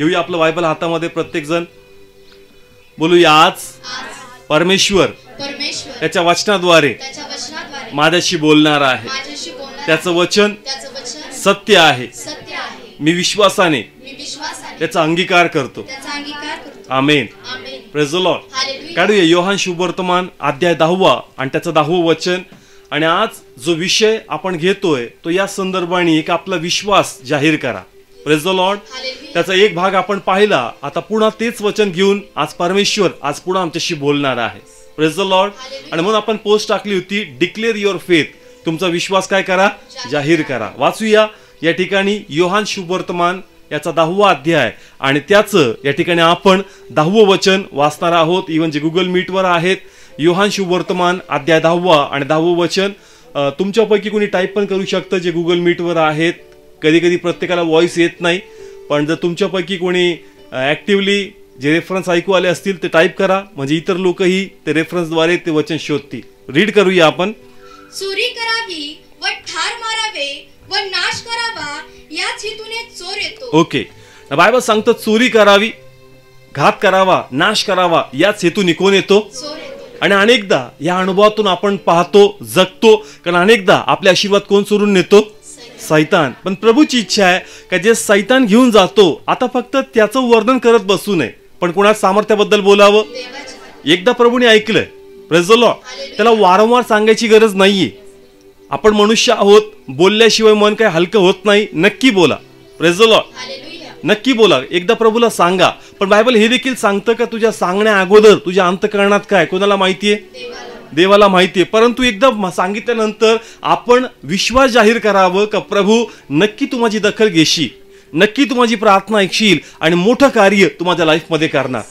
घेऊया आपलं बायबल हातामध्ये प्रत्येक जण, बोलूया आज परमेश्वर त्याच्या वचनाद्वारे माझ्याशी बोलणार आहे. त्याचं वचन सत्य आहे. मी विश्वासाने त्याचा अंगीकार करतो. आमेन. Praise the Lord. काढूया योहान शुभवर्तमान अध्याय 10 आणि त्याचं 10वं वचन. आणि आज जो विषय आपण घेतोय तो या संदर्भाने एक आपला विश्वास जाहीर करा. Praise the Lord. त्याचा एक भाग आपण पाहिला. आता पुन्हा तेच वचन घेऊन आज परमेश्वर आज पुन्हा आमच्याशी बोलणार आहे. Praise the Lord. आणि म्हणून आपण पोस्ट टाकली होती, डिक्लेअर युअर फेथ. तुमचा विश्वास काय करा? जाहीर करा. वाचूया या ठिकाणी योहान शुभवर्तमान याचा 10वा अध्याय आणि त्याचं या ठिकाणी आपण 10वं वचन वाचणार आहोत. इव्हन जे गुगल मीटवर आहेत, योहान शुभवर्तमान अध्याय 10 आणि 10वं वचन. तुमच्यापैकी कोणी टाईप पण करू शकतं जे गुगल मीटवर आहेत. कधी कधी प्रत्येकाला व्हॉइस येत नाही, पण जर तुमच्यापैकी कोणी ऍक्टिव्हली जे रेफरन्स ऐकू आले असतील ते टाईप करा, म्हणजे इतर लोकही ते रेफरन्सद्वारे ते वचन शोधतील. रीड करूया आपण. चोरी करावी व ठार मारावे व नाश करावा याच हेतूने चोर येतो. ओके. बायबल सांगतं चोरी करावी, घात करावा, नाश करावा याच हेतूने कोण येतो? चोर येतो. आणि अनेकदा या अनुभवातून आपण पाहतो, जगतो, कारण अनेकदा आपले आशीर्वाद कोण चोरून नेतो? सैतान. पण प्रभूची इच्छा आहे का जे सैतान घेऊन जातो आता फक्त त्याचं वर्णन करत बसू नये, पण कोणा सामर्थ्याबद्दल बोलावं. एकदा प्रभूने ऐकलंय, प्रेज द लॉर्ड, त्याला वारंवार सांगायची गरज नाहीये. आपण मनुष्य आहोत, बोलल्याशिवाय मन काय हलकं होत नाही. नक्की बोला. Praise the Lord. नक्की बोला. एकदा प्रभूला सांगा. पण बायबल हे देखील सांगतं का तुझ्या सांगण्या अगोदर तुझ्या अंतःकरणात काय कोणाला माहितीये? देवाला माहितीये. परंतु एकदा सांगितल्यानंतर आपण विश्वास जाहीर करावं का प्रभू नक्की तू माझी दखल घेशील, नक्की तू माझी प्रार्थना ऐकशील आणि मोठं कार्य तू माझ्या लाईफ मध्ये करणार.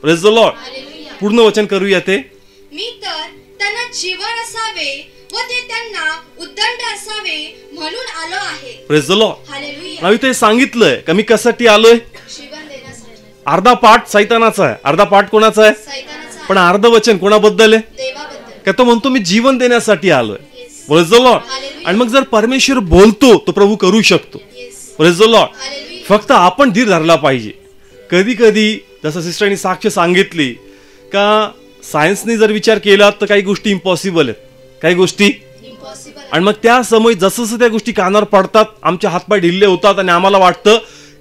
Praise the Lord. पूर्ण वचन करूया ते. मी तर त्यांना जीवन असावे व ते त्यांना उद्दंड असावे म्हणून आलो आहे. Praise the Lord. हालेलुया. मी ते सांगितलंय का मी कशासाठी आलोय? जीवन देण्यासाठी. अर्धा पाठ सैतानाचा आहे, अर्धा पाठ कोणाचा आहे? सैतानाचा. पण अर्ध वचन कोणाबद्दल आहे? देवाबद्दल. का तो म्हणतो मी जीवन देण्यासाठी आलोय. Praise the Lord. आणि मग जर परमेश्वर बोलतो तो प्रभू करू शकतो. Praise the Lord. फक्त आपण धीर धरला पाहिजे. कधी कधी जसं सिस्टरनी साक्ष सांगितली का सायन्सने जर विचार केला तर काही गोष्टी इम्पॉसिबल आहेत, काही गोष्टी इम्पॉसिबल. आणि मग त्या समय जसं जसं त्या गोष्टी कानावर पडतात आमचे हातपाय ढिल्ले होतात आणि आम्हाला वाटतं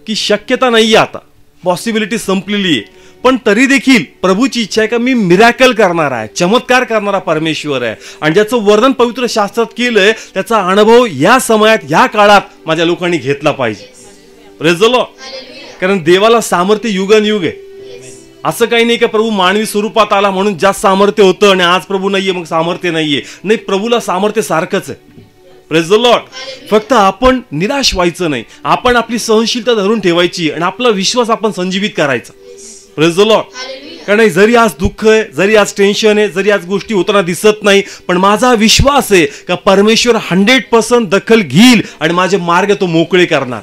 की शक्यता नाहीये, आता पॉसिबिलिटी संपलेली आहे. पण तरी देखील प्रभूची इच्छा आहे का मी मिरॅकल करणार आहे, चमत्कार करणारा परमेश्वर आहे. आणि ज्याचं वर्णन पवित्र शास्त्रात केलंय त्याचा अनुभव या समयात या काळात माझ्या लोकांनी घेतला पाहिजे. Praise the Lord. कारण देवाला सामर्थ्य युगानुयुग आहे. असं काही नाही का प्रभू मानवी स्वरूपात आला म्हणून जास्त सामर्थ्य होतं आणि आज प्रभू नाहीये मग सामर्थ्य नाहीये. नाही, प्रभूला सामर्थ्य सारखंच आहे. Praise the Lord. फक्त आपण निराश व्हायचं नाही, आपण आपली सहनशीलता धरून ठेवायची आणि आपला विश्वास आपण संजीवित करायचा. Praise the Lord. कारण जरी आज दुःख आहे, जरी आज टेन्शन आहे, जरी आज गोष्टी होताना दिसत नाही, पण माझा विश्वास आहे का परमेश्वर 100% दखल घेईल आणि माझे मार्ग तो मोकळे करणार.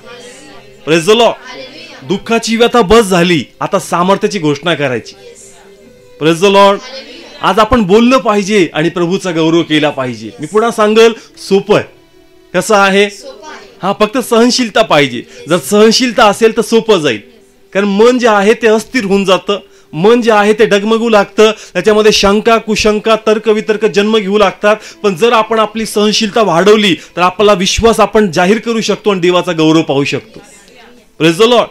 Praise the Lord. दुःखाची व्यथा बस झाली, आता सामर्थ्याची घोषणा करायची. Praise the Lord. आज आपण बोललं पाहिजे आणि प्रभूचा गौरव केला पाहिजे. मी पुन्हा सांगल, सोपं आहे. कसं आहे? हा, फक्त सहनशीलता पाहिजे. जर सहनशीलता असेल तर सोपं जाईल. कारण मन जे आहे ते अस्थिर होऊन जातं, मन जे आहे ते डगमगू लागतं, त्याच्यामध्ये शंका कुशंका तर्क वितर्क जन्म घेऊ लागतात. पण जर आपण आपली सहनशीलता वाढवली तर आपला विश्वास आपण जाहीर करू शकतो आणि देवाचा गौरव पाहू शकतो. Praise the Lord.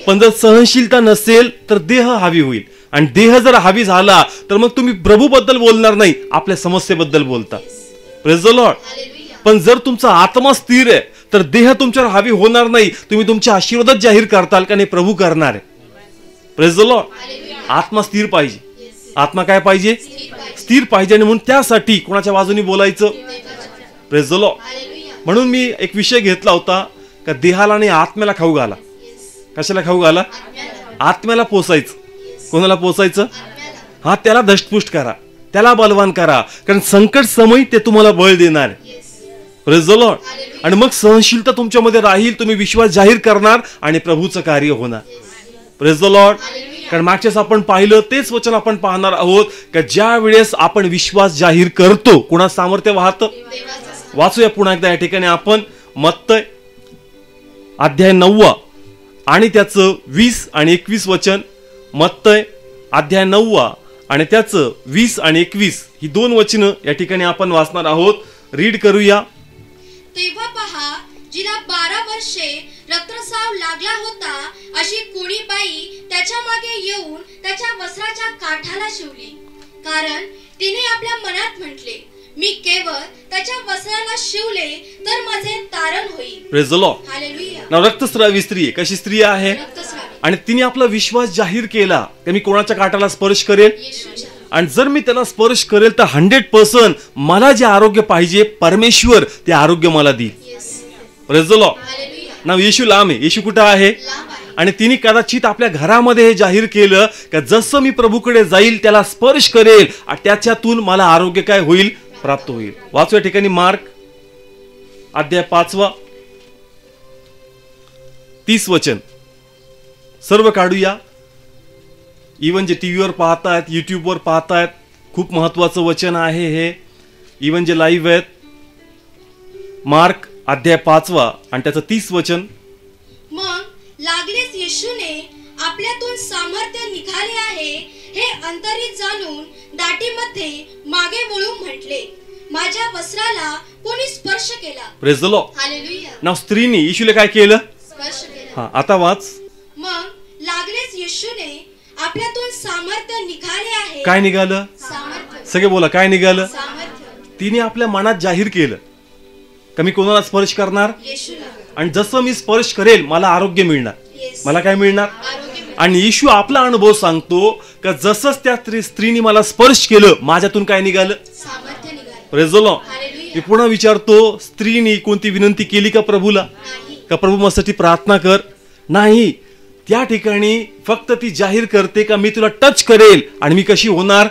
पण जर सहनशीलता नसेल तर देह हावी होईल आणि देह जर हावी झाला तर मग तुम्ही प्रभूबद्दल बोलणार नाही, आपल्या समस्येबद्दल बोलता. Praise the Lord. पण जर तुमचा आत्मा स्थिर आहे तर देह तुमच्यावर हावी होणार नाही, तुम्ही तुमच्या आशीर्वादात जाहीर करताल का नाही प्रभू करणार आहे. Praise the Lord. आत्मा स्थिर पाहिजे. आत्मा काय पाहिजे? स्थिर पाहिजे. आणि म्हणून त्यासाठी कोणाच्या बाजूने बोलायचं? Praise the Lord. म्हणून मी एक विषय घेतला होता का देहाला आणि आत्म्याला खाऊ घाला. कशाला खाऊ घाला? आत्म्याला पोसायचं. कोणाला पोसायचं? हा, त्याला दष्टपुष्ट करा, त्याला बलवान करा, कारण संकट समय ते तुम्हाला बळ देणार आहे. Praise the Lord. आणि मग सहनशीलता तुमच्यामध्ये राहील, तुम्ही विश्वास जाहीर करणार आणि प्रभूचं कार्य होणार. Praise the Lord. कारण मागच्याच आपण पाहिलं तेच वचन आपण पाहणार आहोत का ज्या वेळेस आपण विश्वास जाहीर करतो कोणा सामर्थ्य वाहतं. वाचूया पुन्हा एकदा या ठिकाणी आपण मत्तय अध्याय 9 आणि त्याचं 20 आणि 21 वचन, मत्तय अध्याय 9 आणि त्याचं 20 आणि 21 ही 2 वचनं या ठिकाणी आपण वाचणार आहोत. रीड करूया. तेव्हा पहा, जिला 12 वर्षे रक्तस्राव लागला होता अशी कुणी बाई त्याच्या मागे येऊन त्याच्या वस्त्राच्या काठाला शिवली, कारण तिने आपल्या मनात म्हटले, मी केवळ त्याच्या वस्त्राला शिवले तर माझे तारण होईल. Praise the Lord. हालेलुया. ना रक्तस्रावी स्त्री आहे. कशी स्त्री आहे? रक्तस्रावी. आणि तिने आपला विश्वास जाहीर केला की मी कोणाच्या काठाला स्पर्श करेल, येशूच्या. आणि जर मी त्याला स्पर्श करेल तर 100% मला जे आरोग्य पाहिजे परमेश्वर ते आरोग्य मला देईल. Yes. Praise the Lord. Hallelujah. ना येशू लांब आहे. येशू कुठं आहे? लांब आहे. आणि तिने कदाचित आपल्या घरामध्ये हे जाहीर केलं की जसं मी प्रभूकडे जाईल त्याला स्पर्श करेल आणि त्याच्यातून मला आरोग्य काय होईल? प्राप्त होईल. वाचूया ठिकाणी मार्क अध्याय 5 30 वचन. सर्व काढूया. इवन जे टीव्हीवर पाहतायत, युट्यूबवर पाहतायत, खूप महत्वाचं वचन आहे हे. इवन जे लाईव्ह आहेत. मार्क अध्याय 5 आणि त्याचं 30 वचन. मग लागलीच येशूने आपल्यातून सामर्थ्य निघाले आहे हे अंतरी जाणून दाटीमध्ये मागे वळून म्हटले, माझ्या वस्त्राला कोणी स्पर्श केला. Praise the Lord. हालेलुया. ना स्त्रीने येशूला काय केलं? स्पर्श केला. हा, आता वाच. मग लागलेच येशूने आपल्यातून सामर्थ्य निघाले आहे. काय निघालं? सामर्थ्य. सगळे बोला, काय निघालं? सामर्थ्य. तिने आपल्या मनात जाहीर केलं का मी कोणाला स्पर्श करणार, येशूला. आणि जसं मी स्पर्श करेल मला आरोग्य मिळणार. येस. मला काय मिळणार? आरोग्य मिळेल. आणि येशू आपला अनुभव सांगतो का जसंच त्या स्त्रीने मला स्पर्श केलं माझ्यातून काय निघालं? सामर्थ्य निघाले. Praise the Lord. हालेलुया. मी पुन्हा विचारतो, स्त्रीने कोणती विनंती केली का प्रभूला नाही. का प्रभू माझ्यासाठी प्रार्थना कर? नाही. त्या ठिकाणी फक्त ती जाहीर करते का मी तुला टच करेल आणि मी कशी होणार?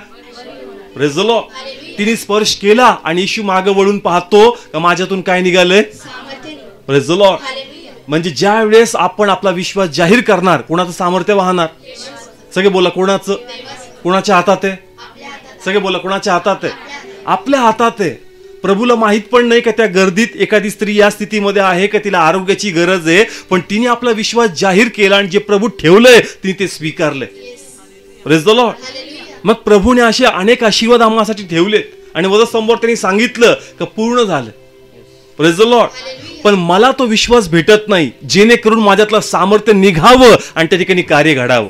Praise the Lord. हालेलुया. तिने स्पर्श केला आणि येशू मागे वळून पाहतो का माझ्यातून काय निघालंय? सामर्थ्य निघाले. Praise the Lord. हालेलुया. म्हणजे ज्या वेळेस आपण आपला विश्वास जाहीर करणार कोणाचं सामर्थ्य वाहणार? सगळे बोला, कोणाचं? कोणाच्या हातात आहे? आपल्या हातात. सगळे बोला, कोणाच्या हातात आहे? आपल्या हातात आहे. प्रभूला माहित पण नाही का त्या गर्दीत एखादी स्त्री या स्थितीमध्ये आहे का तिला आरोग्याची गरज आहे, पण तिने आपला विश्वास जाहीर केला आणि जे प्रभू ठेवलंय तिने ते स्वीकारलंय. Praise the Lord. हालेलुया. मग प्रभूने असे अनेक आशीर्वाद आम्हासाठी ठेवलेत आणि वधस्तंभावर त्यांनी सांगितलं का पूर्ण झालं. Praise the Lord. पण मला तो विश्वास भेटत नाही जेणेकरून माझ्यातलं सामर्थ्य निघावं आणि त्या ठिकाणी कार्य घडावं.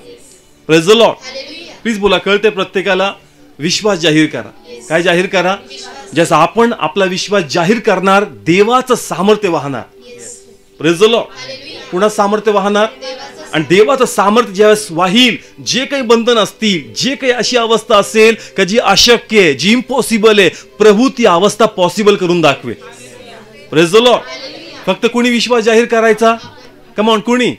Praise the Lord. Hallelujah. Please बोला, कळते प्रत्येकाला? विश्वास जाहीर करा. काय जाहीर करा? विश्वास. जसं आपण आपला विश्वास जाहीर करणार देवाचं सामर्थ्य वाहणार. Yes. Praise the Lord. Hallelujah. पुन्हा सामर्थ्य वाहणार देवाचं आणि देवाचं सामर्थ्य ज्यावेळेस वाहील, जे काही बंधन असतील, जे काही अशी अवस्था असेल का जी अशक्य आहे, जी इम्पॉसिबल आहे, प्रभू ती अवस्था पॉसिबल करून दाखवे. Praise the Lord. हालेलुया. फक्त कोणी विश्वास जाहीर करायचा? कमॉन, कोणी?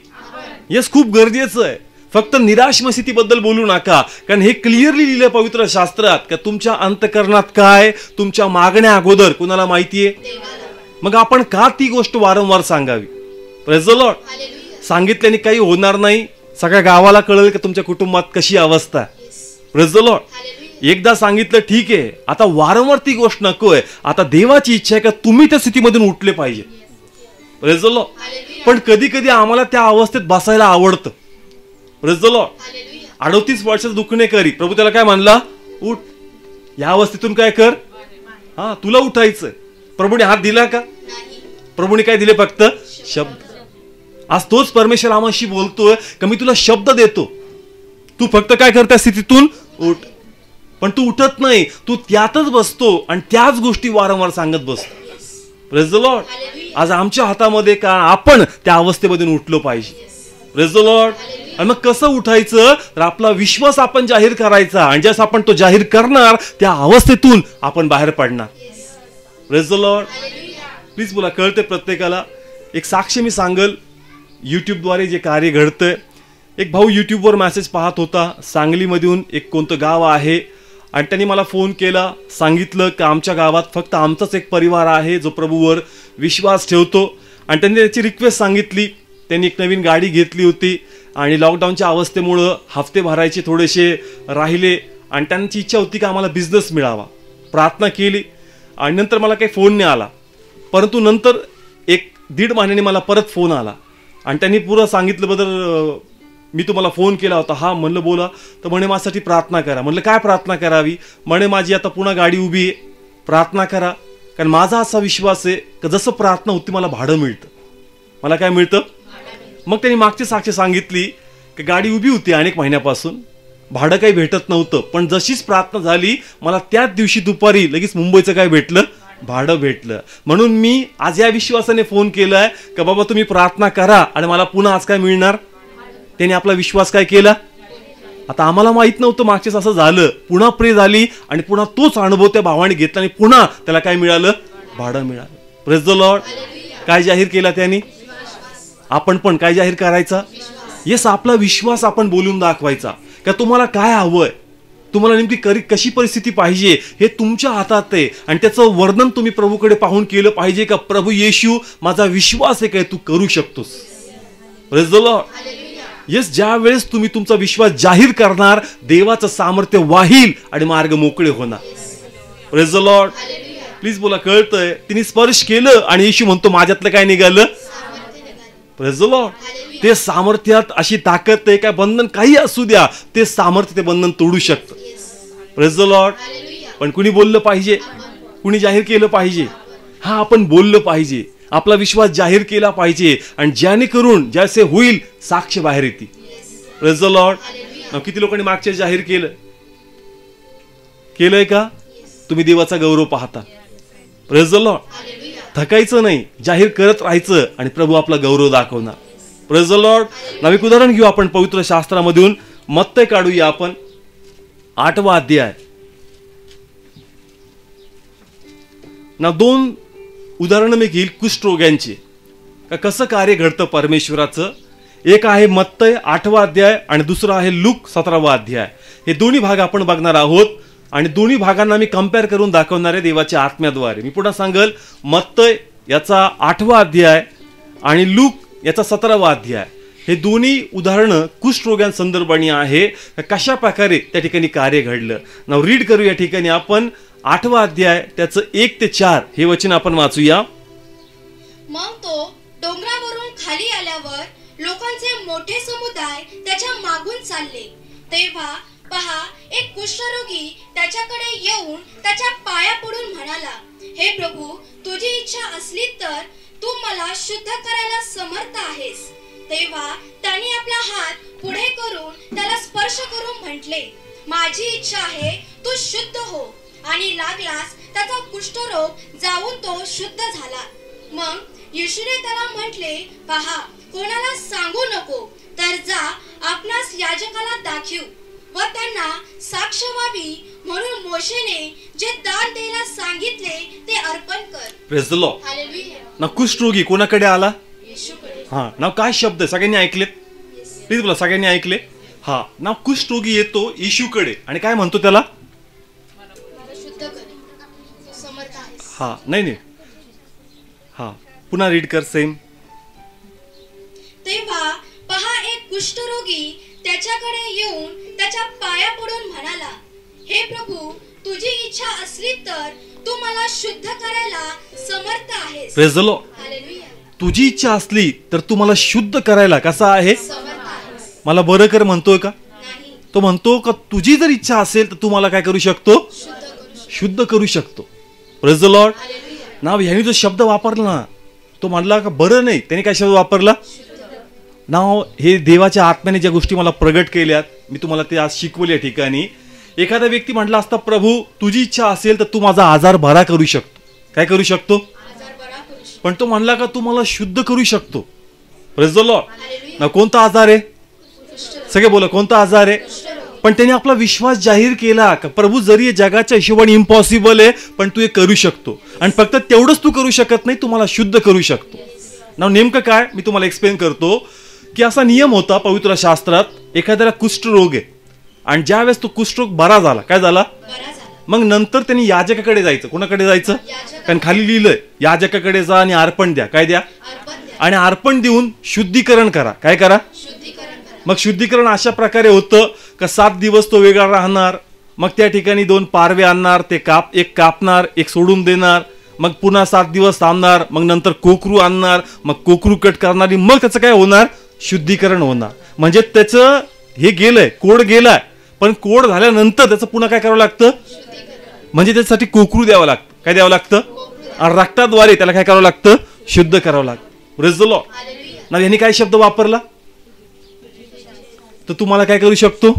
येस, खूप गरजेचं आहे. फक्त निराश स्थितीबद्दल बोलू नका, कारण हे क्लिअरली लिहिलं पवित्र शास्त्रात का तुमच्या अंतकरणात काय, तुमच्या मागण्या अगोदर कुणाला माहितीये? देवाला. मग आपण का ती गोष्ट वारंवार सांगावी? Praise the Lord. हालेलुया. सांगितल्याने काही होणार नाही. सगळ्या गावाला कळेल की तुमच्या कुटुंबात कशी अवस्था आहे. Yes. Praise the Lord. Hallelujah. एकदा सांगितलं ठीक आहे, आता वारंवार ती गोष्ट नकोय. आता देवाची इच्छा आहे का तुम्ही त्या स्थितीमधून उठले पाहिजे. Praise the Lord. हालेलुया. पण कधी कधी आम्हाला त्या अवस्थेत बसायला आवडतं. Praise the Lord. हालेलुया. 38 वर्षाचं दुःख नाही करी. प्रभू त्याला काय म्हणला? उठ. या अवस्थेतून काय कर? हा, तुला उठायचंय. प्रभूने हात दिला का? नाही. प्रभूने काय दिले? फक्त शब्द. आज तोच परमेश्वर आम्हाशी बोलतोय का मी तुला शब्द देतो, तू फक्त काय कर त्या स्थितीतून उठ. पण तू उठत नाही, तू त्यातच बसतो आणि त्याच गोष्टी वारंवार सांगत बसतो. Praise the Lord. हालेलुया. आज आमच्या हातामध्ये का आपण त्या अवस्थेमधून उठलो पाहिजे. Praise the Lord. आणि मग कसं उठायचं? तर आपला विश्वास आपण जाहीर करायचा आणि ज्यास आपण तो जाहीर करणार त्या अवस्थेतून आपण बाहेर पडणार. Praise the Lord. Hallelujah. Please बोला, कळते प्रत्येकाला? एक साक्ष मी सांगल, यूट्यूबद्वारे जे कार्य घडतंय. एक भाऊ यूट्यूबवर मेसेज पाहत होता, सांगलीमधून एक कोणतं गाव आहे, आणि त्यांनी मला फोन केला, सांगितलं की आमच्या गावात फक्त आमचाच एक परिवार आहे जो प्रभूवर विश्वास ठेवतो. आणि त्यांनी त्याची रिक्वेस्ट सांगितली. त्यांनी एक नवीन गाडी घेतली होती आणि लॉकडाऊनच्या अवस्थेमुळं हफ्ते भरायचे थोडेसे राहिले आणि त्यांची इच्छा होती की आम्हाला बिझनेस मिळावा. प्रार्थना केली आणि नंतर मला काही फोन नाही आला. परंतु नंतर 1-1.5 महिन्याने मला परत फोन आला आणि त्यांनी पुरं सांगितलं बदल मी तुम्हाला फोन केला होता. हा म्हणलं बोला. तर म्हणे माझ्यासाठी प्रार्थना करा. म्हणलं काय प्रार्थना करावी? म्हणे माझी आता पुन्हा गाडी उभी आहे, प्रार्थना करा. कारण माझा असा विश्वास आहे की जसं प्रार्थना होती मला भाडं मिळतं. मला काय मिळतं? मग त्यांनी मागची साक्ष सांगितली की गाडी उभी होती अनेक महिन्यापासून, भाडं काही भेटत नव्हतं, पण जशीच प्रार्थना झाली मला त्याच दिवशी दुपारी लगेच मुंबईचं काय भेटलं? भाडं भेटलं. म्हणून मी आज या विश्वासाने फोन केलाय की बाबा तुम्ही प्रार्थना करा आणि मला पुन्हा आज काय मिळणार? त्याने आपला विश्वास काय केला? आता आम्हाला माहित नव्हतं मागच्याच असं झालं. पुन्हा प्रे झाली आणि पुन्हा तोच अनुभव त्या भावाने घेतला आणि पुन्हा त्याला काय मिळालं? भाडं मिळालं. Praise the Lord. काय जाहीर केला त्यांनी? आपण पण काय जाहीर करायचा? येस, आपला विश्वास आपण बोलून दाखवायचा. का तुम्हाला काय हवंय, तुम्हाला नेमकी कशी परिस्थिती पाहिजे हे तुमच्या हातात आहे. आणि त्याचं वर्णन तुम्ही प्रभूकडे पाहून केलं पाहिजे का प्रभू येशू माझा विश्वास आहे काय तू करू शकतोस. Praise the Lord. येस, ज्या वेळेस तुम्ही तुमचा विश्वास जाहीर करणार देवाचं सामर्थ्य वाहील आणि मार्ग मोकळे होणार. Praise the Lord. प्लीज बोला, कळतंय? तिने स्पर्श केलं आणि येशू म्हणतो माझ्यातलं काय निघालं? Praise the Lord. ते सामर्थ्यात अशी ताकद आहे काय बंधन काही असू द्या ते सामर्थ्य ते बंधन तोडू शकतं. Praise the Lord. पण कुणी बोललं पाहिजे, कुणी जाहीर केलं पाहिजे. हा, आपण बोललं पाहिजे, आपला विश्वास जाहीर केला पाहिजे आणि ज्याने करून ज्याचे होईल साक्ष बाहेर येते. Praise the Lord. किती लोकांनी मागच्या जाहीर केलंय का? तुम्ही देवाचा गौरव पाहता. Praise the Lord. थकायचं नाही, जाहीर करत राहायचं आणि प्रभू आपला गौरव दाखवणार. Praise the Lord. नवीन एक उदाहरण घेऊ आपण पवित्र शास्त्रामधून. मत्तय काढूया आपण 8वा अध्याय. ना 2 उदाहरणं मी घेईल कुष्ठरोग्यांची, का कसं कार्य घडतं परमेश्वराचं. एक आहे मत्तय 8वा अध्याय आणि दुसरं आहे लूक 17वा अध्याय. हे दोन्ही भाग आपण बघणार आहोत आणि दोन्ही भागांना मी कम्पेअर करून दाखवणार आहे देवाच्या आत्म्याद्वारे. मी पुन्हा सांगल, मत्तय याचा 8वा अध्याय आणि लूक याचा 17वा अध्याय हे दोन्ही उदाहरणं कुष्ठरोग्यांसंदर्भाने आहे. कशा प्रकारे त्या ठिकाणी कार्य घडलं. नाव रीड करू या ठिकाणी आपण 8वा अध्याय त्याचं 1 ते 4 हे वचन आपण वाचूया. मग तो डोंगरावरून खाली आल्यावर लोकांचे मोठे समुदाय त्याच्या मागून चालले. तेव्हा पहा, एक कुष्ठरोगी त्याच्याकडे येऊन त्याच्या पाया पडून म्हणाला, हे प्रभू, तुझी इच्छा असली तर तू मला शुद्ध करायला समर्थ आहेस. तेव्हा त्याने आपला हात पुढे करून त्याला स्पर्श करून म्हटले, माझी इच्छा आहे तू शुद्ध हो. आणि लागलास त्याचा कुष्ठरोग जाऊन तो शुद्ध झाला. मग येशूने त्याला म्हटले, पहा, कोणाला सांगू नको, तर जा आपणास याजकाला दाखव व त्यांना साक्ष व्हावी म्हणून मोशेने जे दान द्यायला सांगितले ते अर्पण कर. Praise the Lord. हालेलुया. ना कुष्ठरोगी कोणाकडे आला? येशूकडे. हा, नाव काय शब्द सगळ्यांनी ऐकलेत? प्लीज बोला, सगळ्यांनी ऐकले? हा, नाव कुष्ठरोगी येतो येशूकडे आणि काय म्हणतो त्याला? हा, नाही, हा, पुन्हा रीड कर सेम. तेव्हा पहा, एक कुष्ठरोगी त्याच्याकडे येऊन त्याच्या पाया पडून म्हणाला, हे प्रभू, तुझी इच्छा असली तर तू मला शुद्ध करायला समर्थ आहेस. Praise the Lord. हालेलुया. तुझी इच्छा असली तर तू मला शुद्ध करायला कसा आहे? समर्थ आहेस. मला बरं कर म्हणतोय का? नाही, तो म्हणतो का तुझी जर इच्छा असेल तर तू मला काय करू शकतो? शुद्ध करू शकतो. Praise the Lord. नाव ह्याने जो शब्द वापरला ना, तो म्हणला का बरं नाही, त्याने काय शब्द वापरला? नाव हे देवाच्या आत्म्याने ज्या गोष्टी मला प्रगट केल्यात मी तुम्हाला ते आज शिकवले या ठिकाणी. एखादा व्यक्ती म्हटला असता, प्रभू तुझी इच्छा असेल तर तू माझा आजार बरा करू शकतो. काय करू शकतो? पण तो म्हणला का तू मला शुद्ध करू शकतो. Praise the Lord. ना कोणता आजार आहे? सगळे बोला, कोणता आजार आहे? पण त्याने आपला विश्वास जाहीर केला का प्रभू, जरी जगाच्या हिशोबाने इम्पॉसिबल आहे पण तू हे करू शकतो. आणि फक्त तेवढंच तू करू शकत नाही, तू मला शुद्ध करू शकतो. ना नेमकं काय मी तुम्हाला एक्सप्लेन करतो की असा नियम होता पवित्र शास्त्रात. एखाद्याला कुष्ठरोग आहे आणि ज्यावेळेस तो कुष्ठरोग बरा झाला, काय झाला? मग नंतर त्यांनी याजकाकडे जायचं. कोणाकडे जायचं? कारण खाली लिहिलंय, याजकाकडे जा आणि अर्पण द्या. काय द्या? आणि अर्पण देऊन शुद्धीकरण करा. काय करा? मग शुद्धीकरण अशा प्रकारे होतं का 7 दिवस तो वेगळा राहणार. मग त्या ठिकाणी 2 पारवे आणणार, ते एक कापणार, एक सोडून देणार. मग पुन्हा 7 दिवस थांबणार, मग नंतर कोकरू आणणार, मग कोकरू कट करणारी, मग त्याचं काय होणार, शुद्धीकरण होणार. म्हणजे त्याचं हे गेलंय, कोड गेलाय, पण कोड झाल्यानंतर त्याचं पुन्हा काय करावं लागतं, म्हणजे त्याच्यासाठी कोकरू द्यावं लागतं. काय द्यावं लागतं, आणि रक्ताद्वारे त्याला काय करावं लागतं, शुद्ध करावं लागतं. Praise the Lord. ना यांनी काय शब्द वापरला, तर तू मला काय करू शकतो,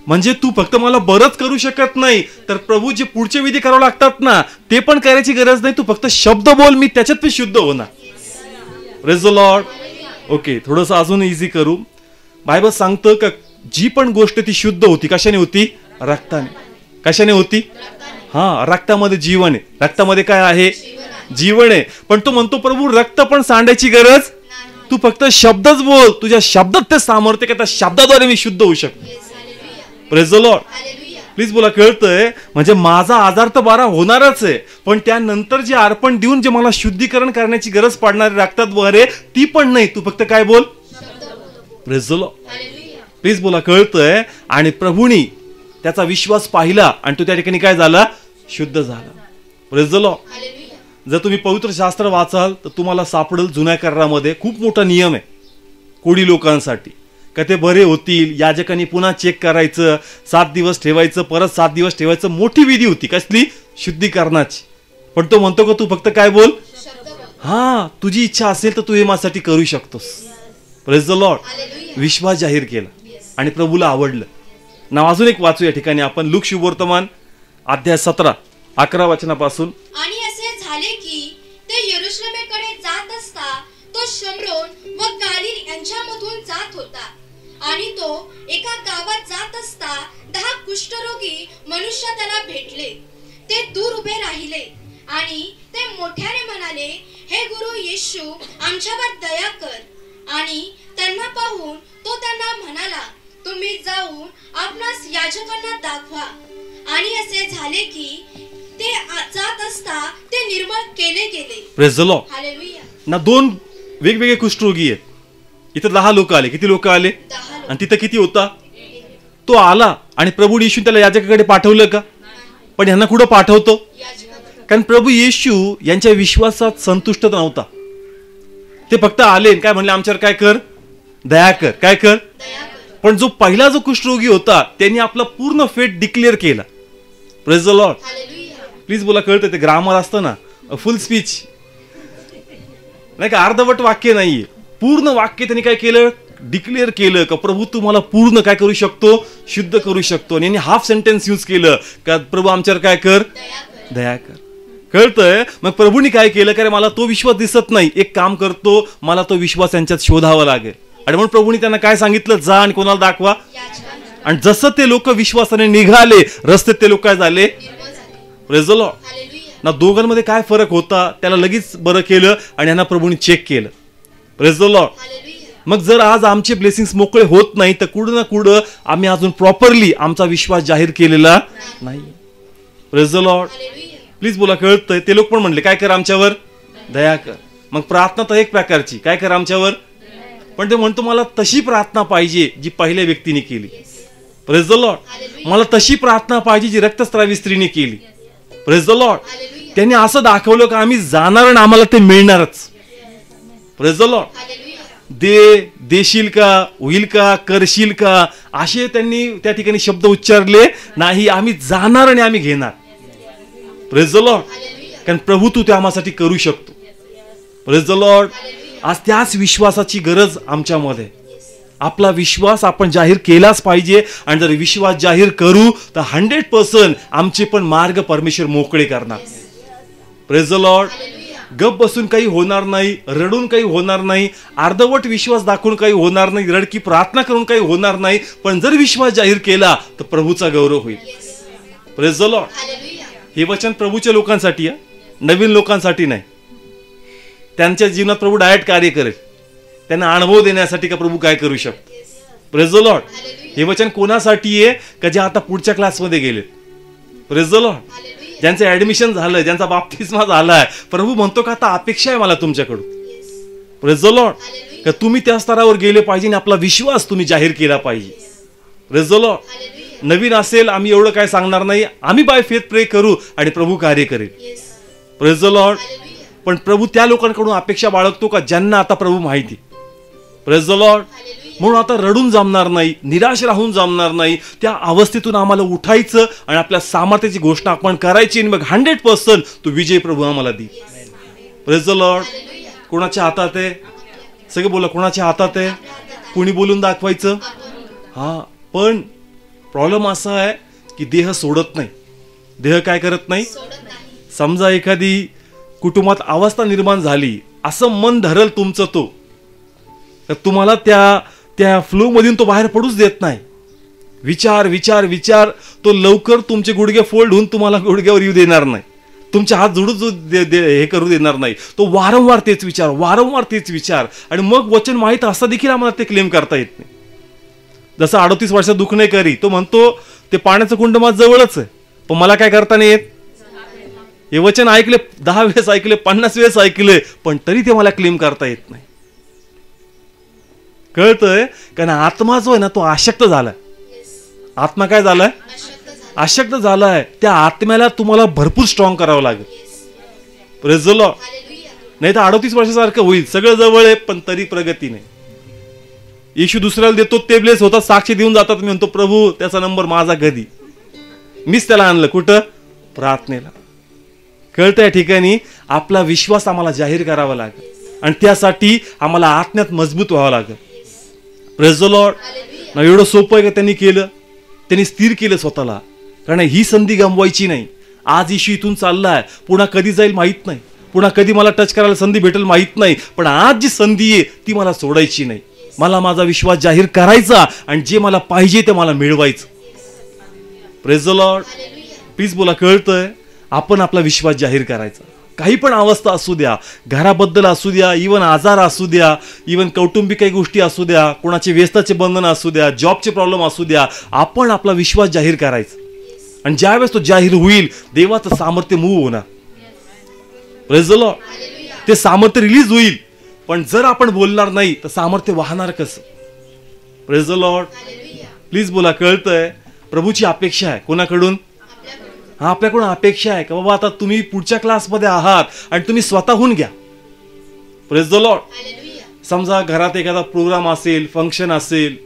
म्हणजे तू फक्त मला बरंच करू शकत नाही, तर प्रभू जे पुढचे विधी करावं लागतात ना, ते पण करायची गरज नाही. तू फक्त शब्द बोल, मी त्याच्यात पण शुद्ध होणार. Praise the Lord. ओके, थोडंसं अजून इझी करू. बायबल सांगतं का जी पण गोष्ट ती शुद्ध होती, कशाने होती, रक्ताने. कशाने होती, हा, रक्तामध्ये जीवन आहे. रक्तामध्ये काय आहे, जीवन आहे. पण तो म्हणतो प्रभू रक्त पण सांडायची गरज, तू फक्त शब्दच बोल, तुझ्या शब्दात ते सामर्थ्य का त्या शब्दाद्वारे मी शुद्ध होऊ शकतो. Praise the Lord. प्लीज बोला, कळतंय, म्हणजे माझा आजार तर बरा होणारच आहे, पण त्यानंतर जे अर्पण देऊन जे मला शुद्धीकरण करण्याची गरज पडणारी रक्ताद्वारे, ती पण नाही, तू फक्त काय बोल. Praise the Lord. प्लीज बोला, कळतंय. आणि प्रभूनी त्याचा विश्वास पाहिला आणि तो त्या ठिकाणी काय झाला, शुद्ध झाला. Praise the Lord. जर तुम्ही पवित्र शास्त्र वाचाल तर तुम्हाला सापडेल जुन्या करारामध्ये खूप मोठा नियम आहे कोडी लोकांसाठी, का ते बरे होतील, याजकांनी पुन्हा चेक करायचं, 7 दिवस ठेवायचं, परत 7 दिवस ठेवायचं. मोठी विधी होती कसली, शुद्धीकरणाची. पण तो म्हणतो का तू फक्त काय बोल, हा, तुझी इच्छा असेल तर तू हे माझ्यासाठी करू शकतोस. Praise the Lord. विश्वास जाहीर केला आणि प्रभूला आवडलं. नाव अजून एक वाचू या ठिकाणी आपण, लूक शुभवर्तमान अध्याय 17 11 वचनापासून. आणि असे झाले की ते यरूशलेमेकडे जात असता तो शमरोन व गालील यांच्यामधून जात होता. आणि तो एका गावात जात असता 10 कुष्ठरोगी मनुष्य त्याला भेटले. ते दूर उभे राहिले आणि ते मोठ्याने म्हणाले, हे गुरु येशू, आमच्यावर दया कर. आणि त्यांना पाहून तो त्यांना म्हणाला, तुम्ही जाऊन आपणास याजकांना दाखवा. आणि असे झाले की ते जात असता ते निर्मळ केले गेले. Praise the Lord. हालेलुया. ना 2 वेगवेगळे कुष्ठरोगी आहेत. इथं 10 लोक आले. किती लोक आले, आणि तिथं किती होता, तो आला आणि प्रभू येशू त्याला याजकाकडे पाठवलं का, पण यांना कुठं पाठवतो, कारण प्रभू येशू यांच्या विश्वासात संतुष्ट नव्हता. ते फक्त आले काय म्हणले, आमच्यावर काय कर, दया कर. काय कर, पण जो पहिला जो कुष्ठरोगी होता त्यांनी आपला पूर्ण फेट डिक्लेअर केला. Praise the Lord. प्लीज बोला, कळतं, ते ग्रामर असतं ना, फुल स्पीच नाही का, अर्धवट वाक्य नाहीये, पूर्ण वाक्य त्यांनी काय केलं, डिक्लेअर केलं का प्रभू तू मला पूर्ण काय करू शकतो, शुद्ध करू शकतो. आणि यांनी हाफ सेंटेन्स यूज केलं का प्रभू आमच्यावर काय कर, दया कर. कळतंय. मग प्रभूंनी काय केलं, कारण मला तो विश्वास दिसत नाही, एक काम करतो, मला तो विश्वास यांच्यात शोधावा लागेल. आणि म्हणून प्रभूंनी त्यांना काय सांगितलं, जा आणि कोणाला दाखवा. आणि जसं ते लोक विश्वासाने निघाले रस्त्यात, ते लोक काय झाले, प्रेज द लॉर्ड. ना दोघांमध्ये काय फरक होता, त्याला लगेच बरं केलं आणि यांना प्रभूंनी चेक केलं. Praise the Lord. मग जर आज आमचे ब्लेसिंग्स मोकळे होत नाही तर कुठं ना कुठं आम्ही अजून प्रॉपरली आमचा विश्वास जाहीर केलेला नाही. Praise the Lord. प्लीज बोला, कळतंय. ते लोक पण म्हणले काय कर, आमच्यावर दया कर. मग प्रार्थना तर एक प्रकारची, काय कर आमच्यावर, पण ते म्हणतो मला तशी प्रार्थना पाहिजे जी पहिल्या व्यक्तीने केली. Praise the Lord. मला तशी प्रार्थना पाहिजे जी रक्तस्रावी स्त्रीने केली. Praise the Lord. त्यांनी असं दाखवलं का आम्ही जाणार आणि आम्हाला ते मिळणारच. Praise the Lord. देशील का, होईल का, करशील का, असे त्यांनी त्या ठिकाणी शब्द उच्चारले नाही, आम्ही जाणार आणि आम्ही घेणार. Praise the Lord. कारण प्रभू तू ते आम्हासाठी करू शकतो. Praise the Lord. आज त्याच विश्वासाची गरज आमच्यामध्ये. आपला विश्वास आपण जाहीर केलाच पाहिजे. आणि जर विश्वास जाहीर करू तर 100% आमचे पण मार्ग परमेश्वर मोकळे करणार. Praise the Lord. गप बसून काही होणार नाही, रडून काही होणार नाही, अर्धवट विश्वास दाखवून काही होणार नाही, रडकी प्रार्थना करून काही होणार नाही. पण जर विश्वास जाहीर केला तर प्रभूचा गौरव होईल. Praise the Lord. हे वचन प्रभूच्या लोकांसाठी आहे, नवीन लोकांसाठी नाही. त्यांच्या जीवनात प्रभू डायरेक्ट कार्य करेल, त्यांना अनुभव देण्यासाठी का प्रभू काय करू शकतो. Praise the Lord. हे वचन कोणासाठी आहे का जे आता पुढच्या क्लासमध्ये गेले. Praise the Lord. ज्यांचं ऍडमिशन झालंय, ज्यांचा बाप्तिस्मा झालाय, प्रभू म्हणतो का आता अपेक्षा आहे मला तुमच्याकडून. Praise the Lord. का तुम्ही त्या स्तरावर गेले पाहिजे आणि आपला विश्वास तुम्ही जाहीर केला पाहिजे. Praise the Lord. नवीन असेल आम्ही एवढं काय सांगणार नाही, आम्ही बाय फेथ प्रे करू आणि प्रभू कार्य करेल. Praise the Lord. पण प्रभू त्या लोकांकडून अपेक्षा बाळगतो का ज्यांना आता प्रभू माहिती. Praise the Lord. म्हणून आता रडून जमणार नाही, निराश राहून जमणार नाही. त्या अवस्थेतून आम्हाला उठायचं आणि आपल्या सामर्थ्याची घोषणा आपण करायची आणि मग 100% तो विजय प्रभू आम्हाला दे. Praise the Lord. कोणाच्या हातात आहे? सगळे बोला, कोणाच्या हातात आहे? कोणी बोलून दाखवायचं? हा, पण प्रॉब्लेम असा आहे की देह सोडत नाही. देह काय करत नाही? समजा एखादी कुटुंबात अवस्था निर्माण झाली, असं मन धरल तुमचं तो, तर तुम्हाला त्या फ्लो मधून तो बाहेर पडूच देत नाही. विचार विचार विचार, तो लवकर तुमचे गुडघे फोल्ड होऊन तुम्हाला गुडघ्यावर येऊ देणार नाही, तुमचे हात जोडू हे करू देणार नाही. तो वारंवार तेच विचार, वारंवार तेच विचार. आणि मग वचन माहित असं देखील आम्हाला ते क्लेम करता येत नाही. जसं 38 वर्षात दुःख नाही करी, तो म्हणतो ते पाण्याचं कुंड माझ्या जवळच आहे, पण मला काय करता नाही येत. हे वचन ऐकले, 10 वेळेस ऐकले, 50 वेळेस ऐकले, पण तरी ते मला क्लेम करता येत नाही. कळतंय? कारण आत्मा जो आहे ना, तो आशक्त झालाय. आत्मा काय झालाय? आशक्त झालाय. त्या आत्म्याला तुम्हाला भरपूर स्ट्रॉंग करावं लागेल. Praise the Lord. नाही तर 38 वर्षासारखं होईल, सगळं जवळ आहे पण तरी प्रगती नाही. येशू दुसऱ्याला देतो, ते ब्लेस होतात, साक्षी देऊन जातात. मी म्हणतो प्रभू त्याचा नंबर माझा कधी, मीच त्याला आणलं कुठं? प्रार्थनेला. कळतं? या ठिकाणी आपला विश्वास आम्हाला जाहीर करावा लागेल आणि त्यासाठी आम्हाला आत्म्यात मजबूत व्हावं लागेल. Praise the Lord. ना एवढं सोपं आहे का त्यांनी केलं? त्यांनी स्थिर केलं स्वतःला, कारण ही संधी गमवायची नाही. आज येशू इथून चाललाय, पुन्हा कधी जाईल माहित नाही, पुन्हा कधी मला टच करायला संधी भेटेल माहित नाही, पण आज जी संधी आहे ती मला सोडायची नाही. मला माझा विश्वास जाहीर करायचा आणि जे मला पाहिजे ते मला मिळवायचं. Praise the Lord. प्लीज बोला, कळतंय? आपण आपला विश्वास जाहीर करायचा. काही पण अवस्था असू द्या, घराबद्दल असू द्या, इवन आजार असू द्या, इवन कौटुंबिक काही गोष्टी असू द्या, कोणाचे व्यसनाचे बंधन असू द्या, जॉबचे प्रॉब्लेम असू द्या, आपण आपला विश्वास जाहीर करायचा. आणि ज्यावेळेस तो जाहीर होईल, देवाचं सामर्थ्य मूव्ह होणार. Praise the Lord. ते सामर्थ्य रिलीज होईल. पण जर आपण बोलणार नाही तर सामर्थ्य वाहणार कसं? Praise the Lord. प्लीज बोला, कळतंय? प्रभूची अपेक्षा आहे कोणाकडून? हा, आपल्याकडून अपेक्षा आहे का बाबा आता तुम्ही पुढच्या क्लासमध्ये आहात आणि तुम्ही स्वतःहून घ्या. Praise the Lord. समजा घरात एखादा प्रोग्राम असेल, फंक्शन असेल,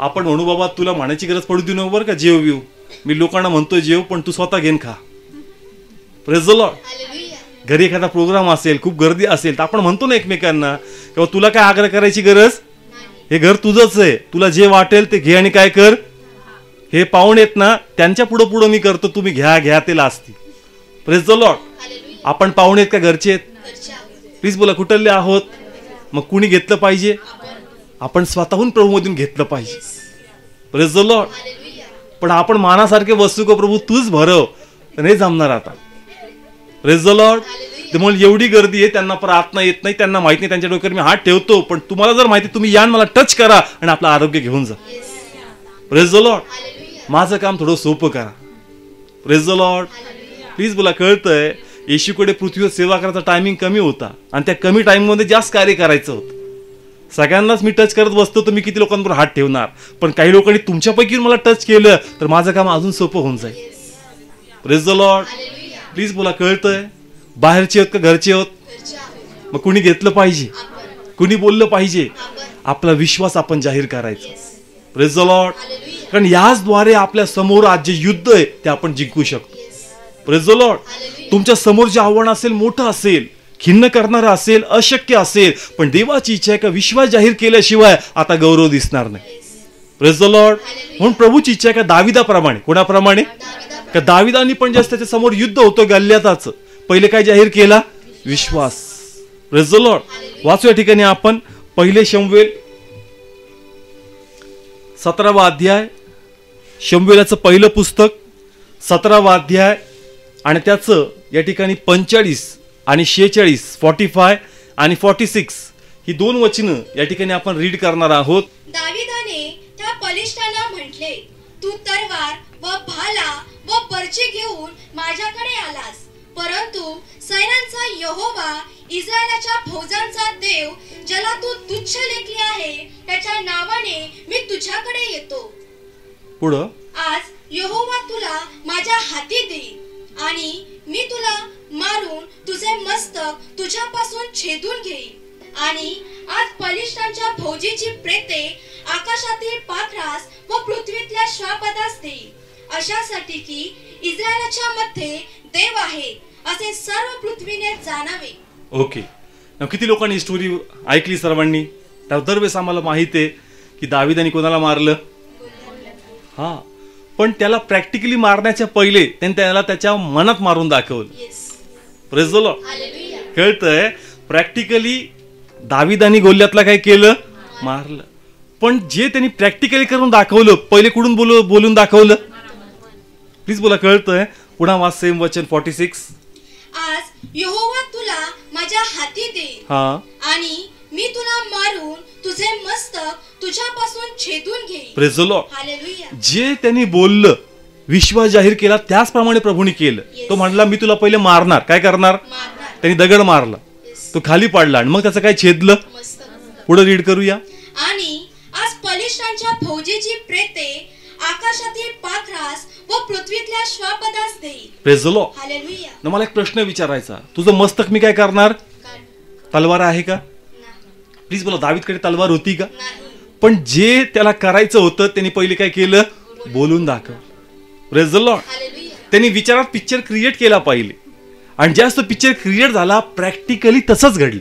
आपण म्हणू बाबा तुला म्हणायची गरज पडू देऊ नको बरं का, जेव येऊ, मी लोकांना म्हणतोय जेव, पण तू स्वतः घेऊन खा. Praise the Lord. घरी एखादा प्रोग्राम असेल, खूप गर्दी असेल, तर आपण म्हणतो ना एकमेकांना किंवा तुला काय आग्रह करायची गरज, हे घर तुझंच आहे, तुला जे वाटेल ते घे आणि काय कर. हे पाहुणे आहेत ना, त्यांच्या पुढं पुढं मी करतो, तुम्ही घ्या घ्या ते लाजतील. Praise the Lord. आपण पाहुणे आहेत का घरचे आहेत? प्लीज बोला, कुठले आहोत? मग कुणी घेतलं पाहिजे? आपण स्वतःहून प्रभूमधून घेतलं पाहिजे. Praise the Lord. पण आपण मानासारखे वस्तू का प्रभू तूच भरव, तर नाही जमणार आता. Praise the Lord. त्यामुळे एवढी गर्दी आहे, त्यांना प्रार्थना येत नाही, त्यांना माहित नाही, त्यांच्या डोक्यावर मी हात ठेवतो, पण तुम्हाला जर माहिती, तुम्ही या मला टच करा आणि आपलं आरोग्य घेऊन जा. Praise the Lord. माझं काम थोडं सोपं करा. Praise the Lord. प्लीज बोला, कळतंय? येशूकडे पृथ्वीवर सेवा करायचा टायमिंग कमी होता आणि त्या कमी टाइममध्ये जास्त कार्य करायचं होतं. सगळ्यांनाच मी टच करत बसतो तर मी किती लोकांवर हात ठेवणार, पण काही लोकांनी तुमच्यापैकी मला टच केलं तर माझं काम अजून सोपं होऊन जाईल. Praise the Lord. प्लीज बोला, कळतंय? बाहेरचे आहोत का घरचे आहोत? मग कुणी घेतलं पाहिजे, कुणी बोललं पाहिजे, आपला विश्वास आपण जाहीर करायचा. Praise the Lord. कारण याचद्वारे आपल्या समोर आज जे युद्ध आहे ते आपण जिंकू शकतो. Praise the Lord. तुमच्या समोर जे आव्हान असेल, मोठं असेल, खिन्न करणारं असेल, अशक्य असेल, पण देवाची इच्छा आहे का विश्वास जाहीर केल्याशिवाय आता गौरव दिसणार नाही. Praise the Lord. म्हणून प्रभूची इच्छा आहे का दाविदाप्रमाणे, कोणाप्रमाणे? का दाविदांनी पण जास्त त्याच्या समोर युद्ध होतं गल्ल्याताच, पहिले काय जाहीर केला? विश्वास. Praise the Lord. वाचू या ठिकाणी आपण 1 शमूएल 17वा अध्याय, शमूएलाचं पहिलं पुस्तक 17वा अध्याय आणि त्याचं या ठिकाणी 45 आणि 46, 45 आणि 46 ही 2 वचनं या ठिकाणी आपण रीड करणार आहोत. दाविदाने त्या बलिष्ठांना म्हटले, तू तरवार व भाला व पर्ची घेऊन माझ्याकडे आलास, परंतु सैन्यांचा यहोवा, इस्रायलाच्या फौजांचा देव, ज्याला तू तुच्छ लेखली आहे, त्याच्या नावाने मी तुझ्याकडे येतो. पुढं, आज यहोवा तुला माझ्या हाती देईल आणि मी तुला मारून तुझे मस्तक तुझ्यापासून छेदून घेईल आणि आज बलिष्ठांच्या फौजीची प्रेते आकाशातील पाखरास व पृथ्वीतल्या श्वापदास देईल अशासाठी की इस्रायलाच्या मध्ये देव आहे असे सर्व पृथ्वीने जाणावे. ओके, किती लोकांनी ही स्टोरी ऐकली सर्वांनी? त्या दरवेळेस आम्हाला माहित आहे की दाविदाने कोणाला मारलं, हा, पण त्याला प्रॅक्टिकली मारण्याच्या पहिले त्यांनी त्याला त्याच्या मनात मारून दाखवलं. Praise the Lord. कळतंय? प्रॅक्टिकली दाविदानी गोल्यातला काय केलं? मारलं. पण जे त्यांनी प्रॅक्टिकली करून दाखवलं, पहिले कुठून बोलून दाखवलं? प्लीज बोला. कळतंय? पुन्हा वाच सेम वचन 46. आज यहोवा तुला माझ्या हाती देईल हा, आणि मी तुला मारून तुझे मस्तक तुझ्यापासून छेदून घेईल. Praise the Lord. हालेलुया. जे त्यांनी बोललं, विश्वास जाहीर केला, त्याचप्रमाणे प्रभूने केलं. तो म्हणला मी तुला पहिले मारणार. काय करणार? मारणार. त्यांनी दगड मारला, तो खाली पडला आणि मग त्याचं काय छेदलं? मस्तक. पुढे रीड करूया. आणि आज बलिष्ठांच्या फौजेची प्रेते आकाशातील पाखरास व पृथ्वीतल्या श्वापदास देईल. Praise the Lord. हालेलुया. ना मला एक प्रश्न विचारायचा, तुझं मस्तक मी काय करणार? तलवार आहे का? प्लीज बोला. दावीदकडे तलवार होती का? पण जे त्याला करायचं होतं त्यांनी पहिले काय केलं? बोलून दाखवलं. Praise the Lord. हालेलुया. त्यांनी विचारात पिक्चर क्रिएट केला पाहिजे आणि जास्त पिक्चर क्रिएट झाला, प्रॅक्टिकली तसंच घडलं.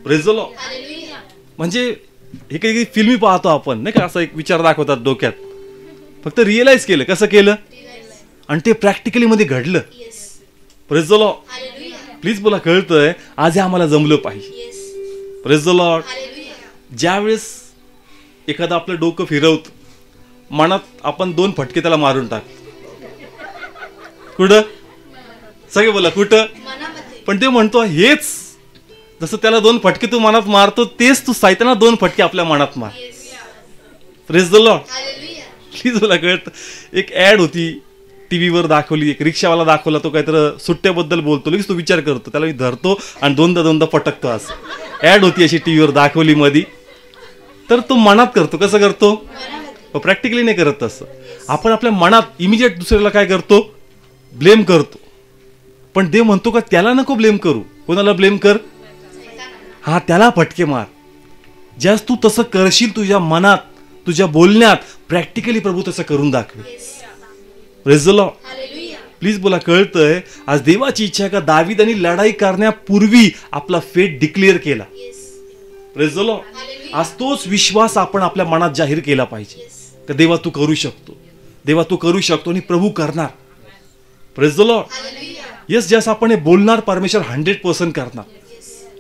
Praise the Lord. हालेलुया. म्हणजे हे काही फिल्मी पाहतो आपण नाही का, असं एक विचार दाखवतात डोक्यात, फक्त रिअलाइज केलं. कसं केलं? आणि ते प्रॅक्टिकली मध्ये घडलं. Praise the Lord. Hallelujah. Please बोला. कळतंय? आज हे आम्हाला जमलं पाहिजे. Praise the Lord. हालेलुया. ज्यावेळेस एखादं आपलं डोकं फिरवतं, मनात आपण 2 फटके त्याला मारून टाक. कुठं? सगळे बोला. कुठं? मनामध्ये. पण ते म्हणतो हेच, जसं त्याला 2 फटके तू मनात मारतो, तेच तू सायताना 2 फटके आपल्या मनात मार. Praise the Lord. Hallelujah. Please बोला. कळतं? एक ऍड होती टीव्हीवर दाखवली, एक रिक्षावाला दाखवला, तो काहीतरी सुट्ट्याबद्दल बोलतो, लगेच तो विचार करतो, त्याला मी धरतो आणि दोनदा पटकतो. असं ऍड होती अशी टीव्हीवर दाखवली मधी. तर तो मनात करतो. कसं करतो? प्रॅक्टिकली नाही करत तसं. आपण आपल्या मनात इमिजिएट दुसऱ्याला काय करतो? ब्लेम करतो. पण देव म्हणतो का त्याला नको ब्लेम करू. कोणाला ब्लेम कर? हा, त्याला फटके मार. ज्यास तू तसं करशील तुझ्या मनात, तुझ्या बोलण्यात, प्रॅक्टिकली प्रभू तसं करून दाखवेल. Praise the Lord. Hallelujah. Please बोला. कळतंय? आज देवाची इच्छा आहे का दावीदानी लढाई करण्यापूर्वी आपला फेट डिक्लेअर केला. Praise the Lord. आज तोच विश्वास आपण आपल्या मनात जाहीर केला पाहिजे का देवा तू करू शकतो, देवा तू करू शकतो आणि प्रभू करणार. Praise the Lord. Hallelujah. Yes, जसं आपण हे बोलणार परमेश्वर 100% करणार.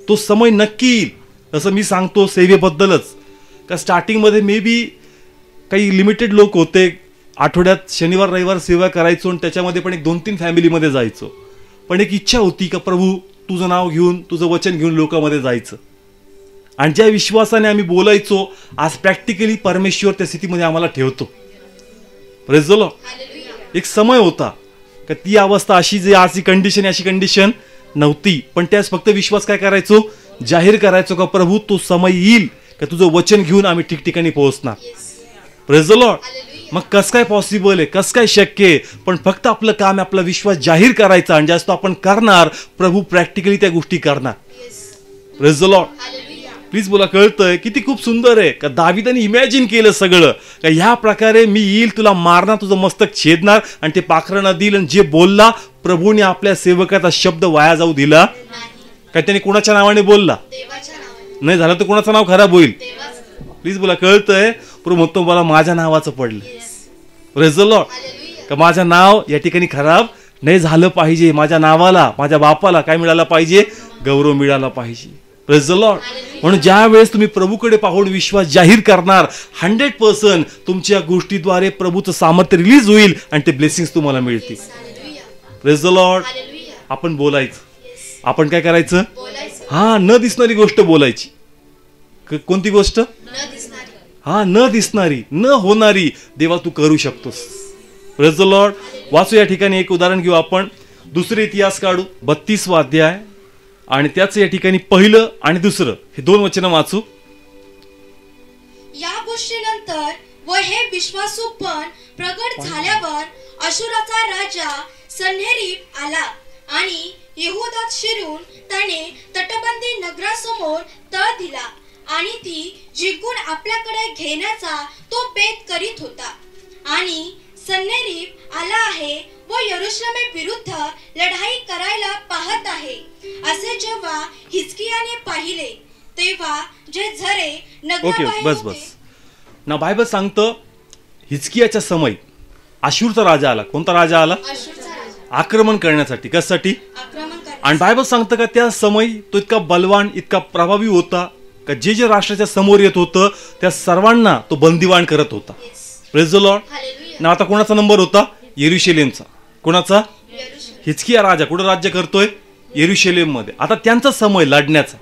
तो समय नक्की येईल. जसं मी सांगतो सेवेबद्दलच का स्टार्टिंगमध्ये मे बी काही लिमिटेड लोक होते, आठवड्यात शनिवार रविवार सेवा करायचो आणि त्याच्यामध्ये पण एक 2-3 फॅमिलीमध्ये जायचो. पण एक इच्छा होती का प्रभू तुझं नाव घेऊन, तुझं वचन घेऊन लोकांमध्ये जायचं. आणि ज्या विश्वासाने आम्ही बोलायचो, आज प्रॅक्टिकली परमेश्वर त्या स्थितीमध्ये आम्हाला ठेवतो. Praise the Lord. हालेलुया. एक समय होता का ती अवस्था अशी, जी आजची कंडिशन अशी कंडिशन नव्हती. पण त्यास फक्त विश्वास काय करायचो? जाहीर करायचो का प्रभू तो समय येईल का तुझं वचन घेऊन आम्ही ठिकठिकाणी पोहोचणार. Praise the Lord. मग कसं काय पॉसिबल आहे, कसं काय शक्य आहे? पण फक्त आपलं काम आहे आपला विश्वास जाहीर करायचा आणि जास्त आपण करणार, प्रभू प्रॅक्टिकली त्या गोष्टी करणार. Praise the Lord. Hallelujah. Please बोला. कळतंय? किती खूप सुंदर आहे का दावीदाने इमॅजिन केलं सगळं का ह्या प्रकारे मी येईल, तुला मारणार, तुझं मस्तक छेदणार आणि ते पाखरांना देईल. आणि जे बोलला प्रभूने आपल्या सेवकाचा शब्द वाया जाऊ दिला का? त्याने कोणाच्या नावाने बोलला? देवाच्या नावाने. नाही झालं तर कोणाचं नाव खराब होईल? देवाचं. प्लीज बोला. कळतंय? प्रभू म्हणतो मला माझ्या नावाचं पडलं. Praise the Lord. हालेलुया. का माझं नाव या ठिकाणी खराब नाही झालं पाहिजे. माझ्या नावाला, माझ्या बापाला काय मिळालं पाहिजे? गौरव मिळाला पाहिजे. Praise the Lord. म्हणून ज्या वेळेस तुम्ही प्रभूकडे पाहून विश्वास जाहीर करणार, 100% तुमच्या गोष्टीद्वारे प्रभूचं सामर्थ्य रिलीज होईल आणि ते ब्लेसिंग्स तुम्हाला मिळतील. Hallelujah. Praise the Lord. Hallelujah. आपण बोलायचं. आपण काय करायचं? बोलायचं. हा, न दिसणारी गोष्ट बोलायची. कोणती गोष्ट? न दिसणारी. हा, न दिसणारी, न होणारी. देवा तू करू शकतोस. Praise the Lord. वाचू या ठिकाणी एक उदाहरण घेऊ आपण. दुसरे इतिहास काढू 32वा अध्याय आणि त्याच या ठिकाणी 1 आणि 2 हे 2 वचन वाचू. या गोष्टीनंतर व हे विश्वासूपण प्रगट झाल्यावर अशुराचा राजा सन्हेरीब आला आणि यहुदात शिरून त्याने तटबंदी नगरासमोर तळ दिला आणि ती जिंकून आपल्याकडे घेण्याचा तो बेत करीत होता. आणि सन्हेरीब आला आहे व यरुशलेमे विरुद्ध लढाई करायला पाहत आहे असे जेव्हा हिजकियाने पाहिले तेव्हा जे झरे नगराबाहेर बस बस ना बायबल सांगतं हिजकियाच्या समय आशूरचा राजा आला. कोणता राजा आला? अश्शूरचा राजा आक्रमण करण्यासाठी. कशासाठी? आक्रमण करण्यासाठी. आणि बायबल सांगतं का त्या समय तो इतका बलवान इतका प्रभावी होता का जे राष्ट्राच्या समोर येत होतं त्या सर्वांना तो बंदिवान करत होता. Yes. Praise the Lord. Hallelujah. ना आता कोणाचा नंबर होता? यरुशलेमचा. कोणाचा? यरुशलेम. हिजकिया राजा कुठं राज्य करतोय? यरुशलेम मध्ये. आता त्यांचा समय लढण्याचा.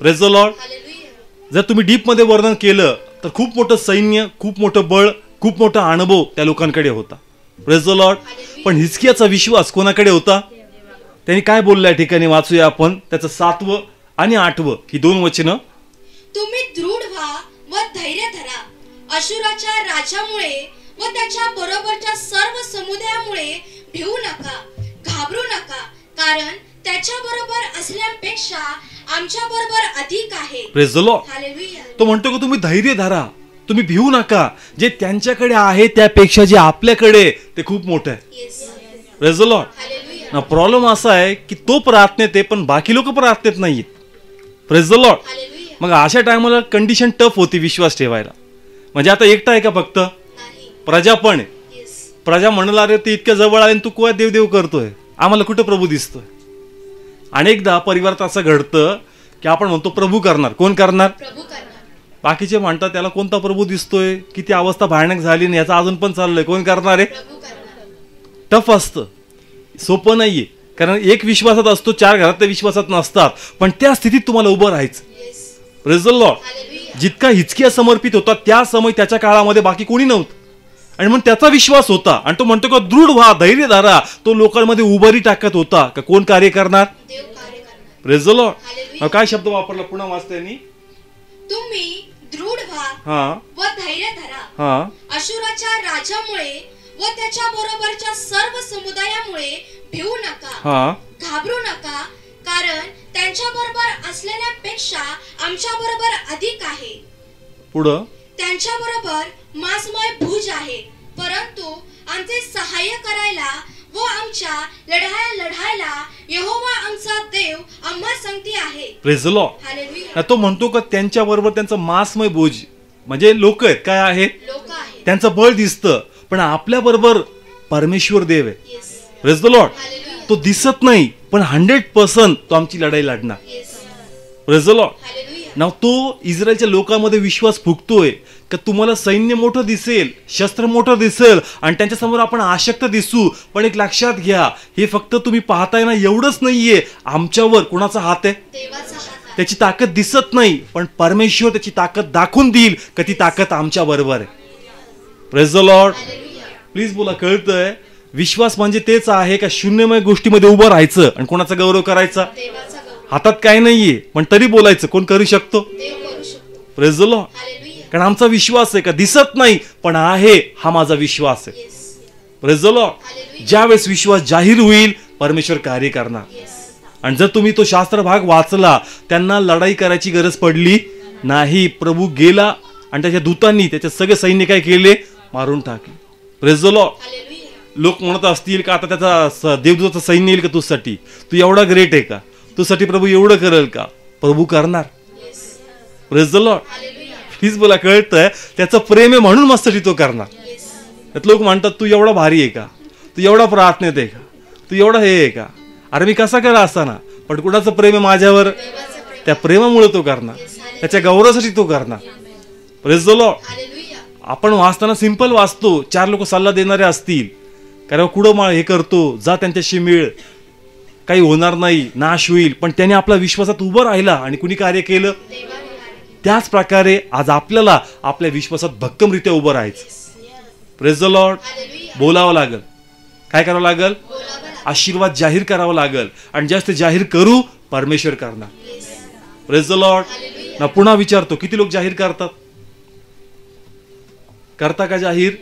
Praise the Lord. हालेलुया. जर तुम्ही डीप मध्ये वर्णन केलं तर खूप मोठं सैन्य, खूप मोठं बळ, खूप मोठा अनुभव त्या लोकांकडे होता. Praise the Lord. पण हिजकियाचा विश्वास कोणाकडे होता? त्यांनी काय बोललं या ठिकाणी वाचूया आपण त्याचं 7वं आणि 8वं ही 2 वचनं. तुम्ही दृढ व्हा व धैर्य धरा. अशुराच्या राजामुळे व त्याच्या बरोबरच्या सर्व समुदायामुळे भिवू नका, घाबरू नका, कारण त्याच्या बरोबर असल्यापेक्षा आमच्या बरोबर अधिक आहे. Praise the Lord. हालेलुया. तो म्हणतो की तुम्ही धैर्य धरा, तुम्ही भिवू नका. जे त्यांच्याकडे आहे त्यापेक्षा जे आपल्याकडे ते खूप मोठं आहे. Yes. Praise the Lord. Hallelujah. ना प्रॉब्लेम असा आहे की तो प्रार्थनेत आहे पण बाकी लोक प्रार्थनेत नाहीत. Praise the Lord. हालेलुया. मग अशा टायमाला कंडिशन टफ होती विश्वास ठेवायला. म्हणजे आता एकटा आहे का फक्त? नाही. प्रजा पण आहे. येस. प्रजा म्हणला अरे ते इतक्या जवळ आले तू कुवा देव देव करतोय, आम्हाला कुठं प्रभू दिसतोय. अनेकदा परिवारात असं घडतं की आपण म्हणतो प्रभू करणार. कोण करणार? प्रभू करणार. बाकीचे म्हणतात त्याला कोणता प्रभू दिसतोय, किती अवस्था भयानक झाली नाही याचा अजून पण चाललंय. कोण करणार आहे? प्रभू करणार. टफ असतं, सोपं नाहीये. कारण एक विश्वासात असतो, 4 घरातल्या विश्वासात नसतात. पण त्या स्थितीत तुम्हाला उभं राहायचं. Yes. Praise the Lord. Hallelujah. जितका हिजकिया समर्पित होता त्या समय त्याच्या काळामध्ये बाकी कोणी नव्हतं आणि मग त्याचा विश्वास होता आणि तो म्हणतो का दृढ व्हा, धैर्य धरा. तो लोकांमध्ये उभारी टाकत होता का कोण कार्य करणार? देव कार्य करणार. Praise the Lord. हालेलुया. काय शब्द वापरला पुन्हा वाचताय? तुम्ही दृढ व्हा हा व धैर्य धरा. हा अशुराच्या राजामुळे व त्याच्या बरोबरच्या सर्व समुदायामुळे भिवू नका, हा घाबरू नका, कारण त्यांच्या बरोबर असलेल्यापेक्षा आमच्या बरोबर अधिक आहे. पुढं त्यांच्या बरोबर मासमय भुज आहे, परंतु आमचे सहाय्य करायला व आमच्या लढाया लढायला यहोवा आमचा देव आम्हा संगती आहे. Praise the Lord. हालेलुया. तो म्हणतो का त्यांच्या बरोबर त्यांचं मासमय बोज म्हणजे लोक आहेत. काय आहे? लोक आहेत. त्यांचं बळ दिसतं पण आपल्या बरोबर परमेश्वर देव आहे. Yes. Praise the Lord. Hallelujah. तो दिसत नाही पण 100% तो आमची लढाई लढणार. Yes. Praise the Lord. Hallelujah. ना तो इस्रायलच्या लोकांमध्ये विश्वास फुगतोय का तुम्हाला सैन्य मोठं दिसेल, शस्त्र मोठं दिसेल आणि त्यांच्यासमोर आपण आशक्त दिसू, पण एक लक्षात घ्या हे फक्त तुम्ही पाहताय ना एवढंच नाहीये. आमच्यावर कुणाचा हात आहे? देवाचा हात आहे. त्याची ताकद दिसत नाही पण परमेश्वर त्याची ताकद दाखवून देईल का ती ताकद आमच्या बरोबर आहे. Praise the Lord. Hallelujah. Please बोला. कळतंय? विश्वास म्हणजे तेच आहे का शून्यमय गोष्टीमध्ये उभं राहायचं आणि कोणाचा गौरव करायचा? देवाचा गौरव. हातात काय नाहीये पण तरी बोलायचं. कोण करू शकतो? देव करू शकतो. Praise the Lord. हालेलुया. कारण आमचा विश्वास आहे का दिसत नाही पण आहे, हा माझा विश्वास आहे. Yes. Praise the Lord. Hallelujah. ज्यावेळेस विश्वास जाहीर होईल परमेश्वर कार्य करणार. येस. आणि जर तुम्ही तो शास्त्र भाग वाचला त्यांना लढाई करायची गरज पडली नाही. प्रभू गेला आणि त्याच्या दूतांनी त्याचे सगळे सैन्य काय केले? मारून टाकले. Praise the Lord. हालेलुया. लोक म्हणत असतील का आता त्याचा देवदूताचं सैन्य येईल का तुझ्यासाठी? तू एवढा ग्रेट आहे का? तुझ्यासाठी प्रभू एवढं करेल का? प्रभू करणार. Yes. Praise the Lord. Hallelujah. Please बोला. कळतंय? त्याचं प्रेम आहे म्हणून मस्ती तो करणार. येस. त्यात लोक म्हणतात तू एवढा भारी आहे का? तू एवढा प्रार्थनेत आहे का? तू एवढा हे आहे का? अरे मी कसा करा असताना पण कुणाचं प्रेम आहे माझ्यावर? देवाचं प्रेम. त्या प्रेमामुळे तो करणार, त्याच्या गौरवासाठी तो करणार. Praise the Lord. हालेलुया. आपण वाचताना सिंपल वाचतो. 4 लोक सल्ला देणारे असतील कारण कुठं माळ हे करतो जा त्यांच्याशी मिळ, काही होणार नाही, नाश होईल. पण त्याने आपला विश्वासात उभं राहिला आणि कुणी कार्य केलं? देवाने कार्य केले. त्याच प्रकारे आज आपल्याला आपल्या विश्वासात भक्कमरित्या उभं राहायचं. Praise the Lord. हालेलुया. बोलावं लागल. काय करावं लागल? बोलावं लागेल. आशीर्वाद जाहीर करावा लागल आणि जास्त जाहीर करू परमेश्वर करणार. Yes. Praise the Lord. Hallelujah. ना पुन्हा विचारतो किती लोक जाहीर करतात? करता का जाहीर?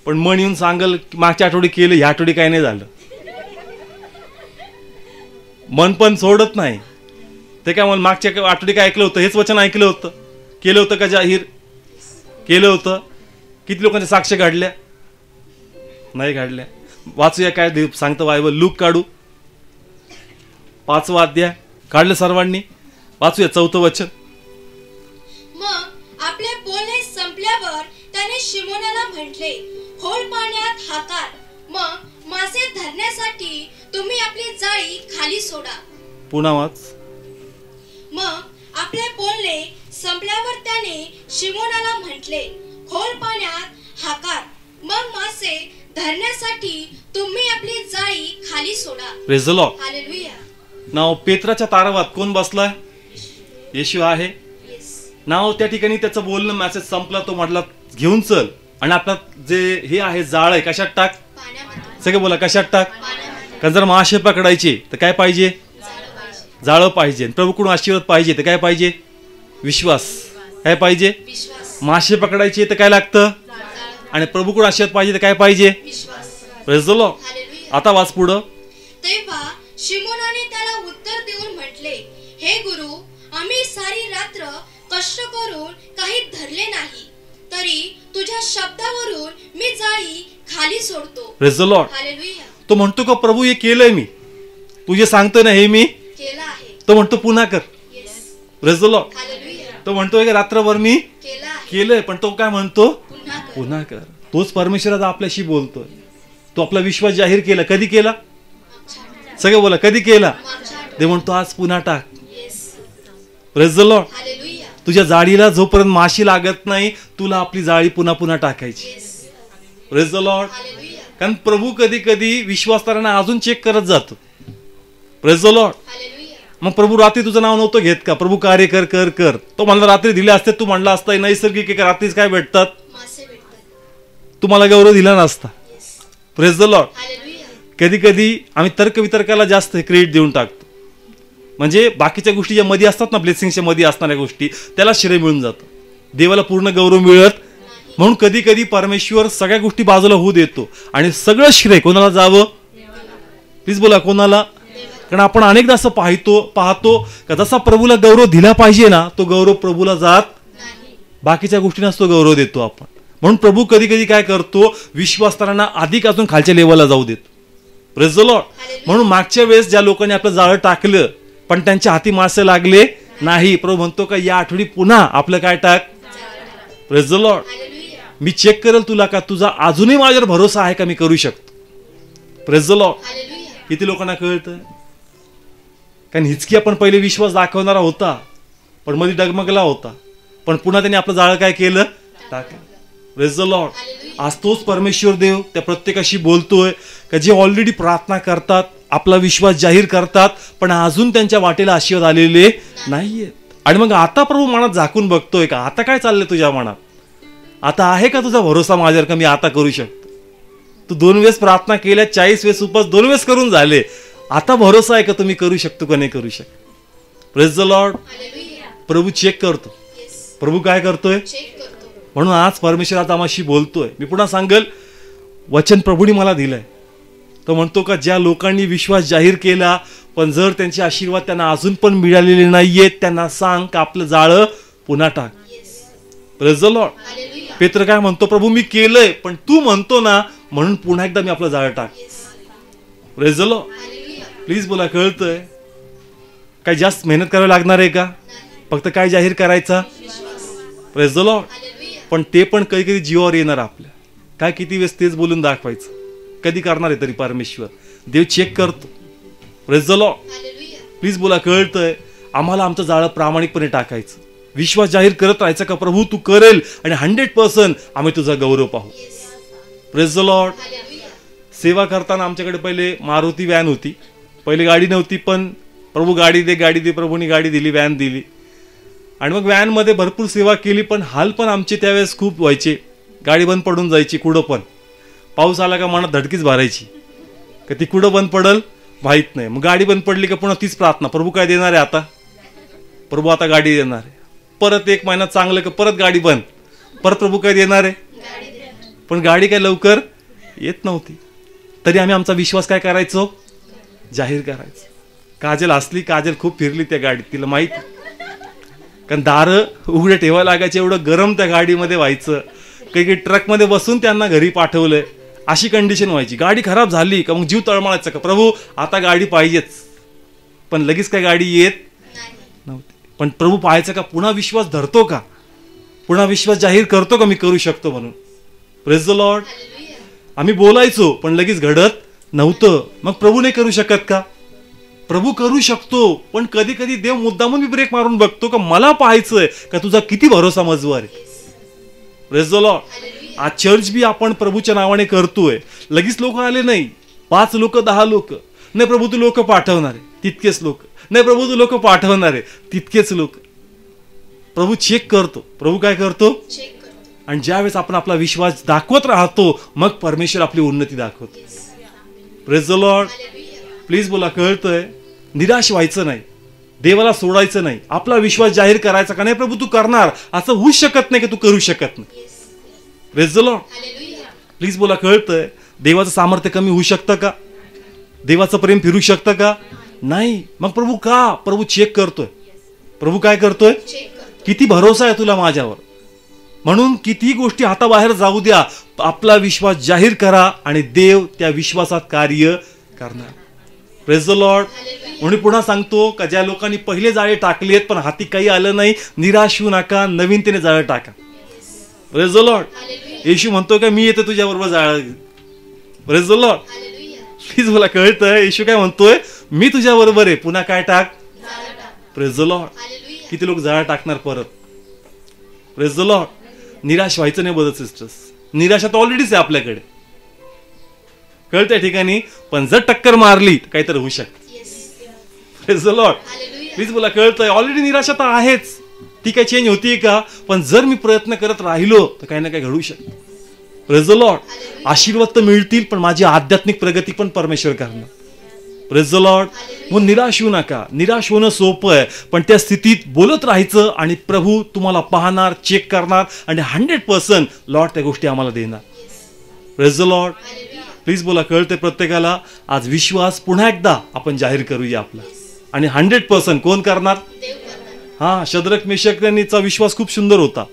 पण मन येऊन सांगल मागच्या आठवडी केलं ह्या आठवडी काय नाही झालं. मन पण सोडत नाही. ते काय मला मागच्या आठवडी काय ऐकलं होतं, हेच वचन ऐकलं होतं, केलं होतं का जाहीर केलं होतं? किती लोकांच्या साक्ष काढल्या? नाही काढल्या. वाचूया काय सांगतं बायबल. लूक काढू 5वा अध्याय. काढलं सर्वांनी? वाचूया 4थं वचन. मग आपले बोलणे संपल्यावर त्याने शिमोनाला म्हटले, खोल पाण्यात हाकार, मग मासे धरण्यासाठी तुम्ही आपली जाळी खाली सोडा. पुन्हा वाच. मग आपले बोलणे संपल्यावर त्याने शिमोनाला म्हटले, खोल पाण्यात हाकार, मग मासे धरण्यासाठी तुम्ही आपली जाळी खाली सोडा. Praise the Lord. हालेलुया. नाव पेत्राच्या तारावात कोण बसलाय? येशू आहे. नाव त्या ठिकाणी त्याचं बोलणं मेसेज संपला, तो म्हटला घेऊन चल आणि आता जे हे आहे जाळ आहे कशात टाक? पाण्यामध्ये. सगळे बोला कशात टाक? पाण्यामध्ये. कारण जर मासे पकडायचे तर काय पाहिजे? जाळं पाहिजे. प्रभूकडून आशीर्वाद पाहिजे तर काय पाहिजे? विश्वास. काय पाहिजे? विश्वास. मासे पकडायचे तर काय लागतं? आणि प्रभूकडून आशीर्वाद पाहिजे तर काय पाहिजे? विश्वास. Praise the Lord. हालेलुया. आता वाच पुढं. तेव्हा शिमोनाने त्याला उत्तर देऊन म्हटले, हे गुरु, आम्ही सारी रात्र कष्ट करून काही धरले नाही, तरी तुझ्या शब्दावरून मी जाळी खाली सोडतो. Praise the Lord. हालेलुया. तो म्हणतो का प्रभू हे केलंय मी, तू जे सांगतोय ना हे मी केलं आहे. तो म्हणतो पुन्हा कर. Yes. Praise the Lord. Hallelujah. तो म्हणतोय की रात्रभर मी केलं आहे. केलंय, पण तो काय म्हणतो? पुन्हा कर. पुन्हा कर. तोच परमेश्वर आपल्याशी बोलतोय. तो आपला विश्वास जाहीर केला. कधी केला? सगळे बोला कधी केला? ते म्हणतो आज पुन्हा टाक. Yes. Praise the Lord. Hallelujah. तुझ्या जाळीला जोपर्यंत माशी लागत नाही तुला आपली जाळी पुन्हा पुन्हा टाकायची. Yes. Praise the Lord. Hallelujah. कारण प्रभू कधी कधी विश्वासदारांना अजून चेक करत जातो. Praise the Lord. हालेलुया. मग प्रभू रात्री तुझं नाव नव्हतं घेत का? प्रभू कार्य कर कर कर. तो म्हणला रात्री दिले असते, तू म्हणला असता नैसर्गिक आहे का रात्रीच काय भेटतात? मासे भेटतात. तुम्हाला गौरव दिला नसता. Yes. Praise the Lord. Hallelujah. कधी कधी आम्ही तर्क वितर्काला जास्त क्रेडिट देऊन टाकतो. म्हणजे बाकीच्या गोष्टी ज्या मध्ये असतात ना, ब्लेसिंगच्या मध्ये असणाऱ्या गोष्टी, त्याला श्रेय मिळून जातं. देवाला पूर्ण गौरव मिळत म्हणून कधी कधी परमेश्वर सगळ्या गोष्टी बाजूला होऊ देतो आणि सगळं श्रेय कोणाला जावं? प्लीज बोला कोणाला? कारण आपण अनेकदा असं पाहतो का जसा प्रभूला गौरव दिला पाहिजे ना, तो गौरव प्रभूला जात नाही. बाकीच्या गोष्टींनाच तो गौरव देतो आपण. म्हणून प्रभू कधी कधी काय करतो? विश्वासदारांना अधिक अजून खालच्या लेवलला जाऊ देतो. Praise the Lord. म्हणून मागच्या वेळेस ज्या लोकांनी आपलं जाळं टाकलं पण त्यांच्या हाती मासे लागले नाही, प्रभू म्हणतो का या आठवडी पुन्हा आपलं काय टाक? Praise the Lord. हालेलुया. मी चेक करेल तुला का तुझा अजूनही माझ्यावर भरोसा आहे का, मी करू शकतो. Praise the Lord. हालेलुया. किती लोकांना कळतं? कारण हिचकी आपण पहिले विश्वास दाखवणारा होता पण मध्ये डगमगला होता, पण पुन्हा त्यांनी आपलं जाळं काय केलं? टाकलं. Praise the Lord. हालेलुया. आज तोच परमेश्वर देव त्या प्रत्येकाशी बोलतोय का जे ऑलरेडी प्रार्थना करतात, आपला विश्वास जाहीर करतात, पण अजून त्यांच्या वाटेला आशीर्वाद आलेले नाहीयेत. आणि मग आता प्रभू मनात झाकून बघतोय का आता काय चाललंय तुझ्या मनात? आता आहे का तुझा भरोसा माझ्यावर का मी आता करू शकतो? तू 2 वेळेस प्रार्थना केल्या, 40 वेळेस उपास 2 वेळेस करून झाले, आता भरोसा आहे का तुम्ही करू शकतो का नाही करू शकतो? Praise the Lord. हालेलुया. प्रभू चेक करतो. येस. प्रभू काय करतोय? चेक करतो. म्हणून आज परमेश्वर आता आम्हाशी बोलतोय. मी पुन्हा सांगेल वचन प्रभूने मला दिलंय. तो म्हणतो का ज्या लोकांनी विश्वास जाहीर केला पण जर त्यांचे आशीर्वाद त्यांना अजून पण मिळालेले नाहीयेत, त्यांना सांग का आपलं जाळं पुन्हा टाक. Yes. Praise the Lord. Hallelujah. पेत्र काय म्हणतो? प्रभू मी केलंय पण तू म्हणतो ना म्हणून पुन्हा एकदा मी आपलं जाळं टाक. Yes. Praise the Lord. Hallelujah. Please बोला कळतंय? काय जास्त मेहनत करावी लागणार आहे का? नाही. फक्त काय जाहीर करायचा? विश्वास. Praise the Lord. हालेलुया. पण ते पण कधी कधी जीवावर येणार आपल्या. काय किती वेळेस तेच बोलून दाखवायचं? कधी करणार आहे तरी परमेश्वर देव चेक करतो. Praise the Lord. Hallelujah. Please बोला कळतंय? आम्हाला आमचं जाळं प्रामाणिकपणे टाकायचं, विश्वास जाहीर करत राहायचं का प्रभू तू करेल आणि 100% आम्ही तुझा गौरव पाहू. Yes. Praise the Lord. Hallelujah. सेवा करताना आमच्याकडे पहिले मारुती व्हॅन होती. पहिले गाडी नव्हती, पण प्रभू गाडी दे प्रभूनी गाडी दिली, व्हॅन दिली. आणि मग व्हॅनमध्ये भरपूर सेवा केली, पण हाल पण आमचे त्यावेळेस खूप व्हायचे. गाडी बंद पडून जायची कुठं पण. पाऊस आला का मनात धडकीच भरायची का ती कुठं बंद पडल माहीत नाही. मग गाडी बंद पडली का पुन्हा तीच प्रार्थना, प्रभू काय देणार आहे आता? प्रभू आता गाडी देणार आहे. परत 1 महिना चांगलं का परत गाडी बंद, परत प्रभू काय देणार आहे? गाडी देणार. पण गाडी काय लवकर येत नव्हती. तरी आम्ही आमचा विश्वास काय करायचो? जाहीर करायचो. काजल हसली. काजल खूप फिरली त्या गाडीत, तिला माहित, कारण दारं उघडे ठेवायला लागायचे, एवढं गरम त्या गाडीमध्ये व्हायचं. काही ट्रकमध्ये बसून त्यांना घरी पाठवलंय अशी कंडिशन व्हायची. गाडी खराब झाली का मग जीव तळमळायचा का प्रभू आता गाडी पाहिजेच, पण लगेच काय गाडी येत नव्हती. पण प्रभू पाहायचं का पुन्हा विश्वास धरतो का, पुन्हा विश्वास जाहीर करतो का मी करू शकतो म्हणून. Praise the Lord. आम्ही बोलायचो पण लगेच घडत नव्हतं. मग प्रभू नाही करू शकत का? प्रभू करू शकतो, पण कधी कधी देव मुद्दामून मी ब्रेक मारून बघतो का मला पाहायचंय का तुझा किती भरोसा मजवर आहे. Praise the Lord. आज चर्च बी आपण प्रभूच्या नावाने करतोय, लगेच लोक आले नाही, 5 लोक 10 लोक, नाही प्रभू तू लोक पाठवणार आहे तितकेच लोक, नाही प्रभू तू लोक पाठवणार आहे तितकेच लोक. प्रभू चेक करतो. प्रभू काय करतो? आणि ज्यावेळेस आपण आपला विश्वास दाखवत राहतो मग परमेश्वर आपली उन्नती दाखवतो. Praise the Lord. प्लीज बोला, कळतंय? निराश व्हायचं नाही, देवाला सोडायचं नाही, आपला विश्वास जाहीर करायचा का नाही प्रभू तू करणार, असं होऊच शकत नाही की तू करू शकत नाही. Praise the Lord. प्लीज बोला, कळतंय? देवाचं सामर्थ्य कमी होऊ शकतं का? देवाचं प्रेम फिरू शकतं का? नाही. मग प्रभू का? प्रभू चेक करतोय. प्रभू काय करतोय? किती भरोसा आहे तुला माझ्यावर, म्हणून किती गोष्टी हाताबाहेर जाऊ द्या, आपला विश्वास जाहीर करा आणि देव त्या विश्वासात कार्य करणार. Praise the Lord. म्हणून पुन्हा सांगतो का ज्या लोकांनी पहिले जाळे टाकलेत पण हाती काही आलं नाही, निराश होऊ नका, नवीनतेने जाळं टाका. Praise the Lord. येशू म्हणतो का मी येतो तुझ्या बरोबर जाळं. Praise the Lord. प्लीज मला कळतंय येशू काय म्हणतोय? मी तुझ्या बरोबर आहे, पुन्हा काय टाक. Praise the Lord. किती लोक जाळं टाकणार परत. Praise the Lord. निराश व्हायचं नाही ब्रदर्स सिस्टर्स, निराशा तर ऑलरेडीच आहे आपल्याकडे, कळत्या ठिकाणी, पण जर टक्कर मारली तर काहीतरी होऊ शकतं. Praise the Lord. प्लीज बोला, कळतंय? ऑलरेडी निराशा तर आहेच, ती काय चेंज होतीये का? पण जर मी प्रयत्न करत राहिलो तर काही ना काही घडू शकतं. Praise the Lord. आशीर्वाद तर मिळतील पण माझी आध्यात्मिक प्रगती पण परमेश्वर करणार. Praise the Lord. मग निराश होऊ नका. निराश होणं सोपं आहे, पण त्या स्थितीत बोलत राहायचं आणि प्रभू तुम्हाला पाहणार, चेक करणार आणि 100% लॉर्ड त्या गोष्टी आम्हाला देणार. Praise the Lord. प्लीज बोला, कळते प्रत्येकाला? आज विश्वास पुन्हा एकदा आपण जाहीर करूया आपला, आणि 100% कोण करणार? हा, शद्रक मेशक यांचा विश्वास खूप सुंदर होता.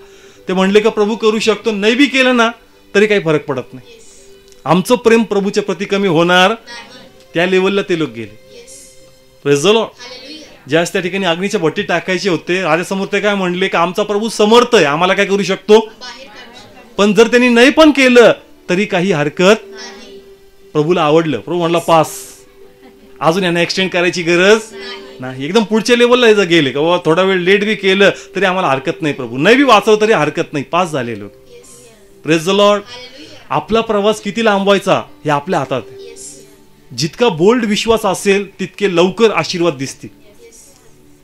ते म्हणले का प्रभू करू शकतो, नाही बी केलं ना तरी काही फरक पडत नाही, आमचं प्रेम प्रभूच्या प्रति कमी होणार. त्या लेवलला ते लोक गेले. Praise the Lord. ज्यावेळेस त्या ठिकाणी अग्नीच्या भट्टी टाकायचे होते, राजासमोर ते काय म्हणले का आमचा प्रभू समर्थ आहे, आम्हाला काय करू शकतो. पण जर त्यांनी नाही पण केलं तरी काही हरकत. प्रभूला आवडलं. प्रभू म्हणला पास, अजून यांना एक्सटेंड करायची गरज नाही. एकदम पुढच्या लेवलला जर गेले का बाबा थोडा वेळ लेट बी केलं तरी आम्हाला हरकत नाही, प्रभू नाही बी वाचव तरी हरकत नाही, पास झाले लोक. Praise the Lord. आपला प्रवास किती लांबवायचा हे आपल्या हातात आहे. जितका बोल्ड विश्वास असेल तितके लवकर आशीर्वाद दिसतील.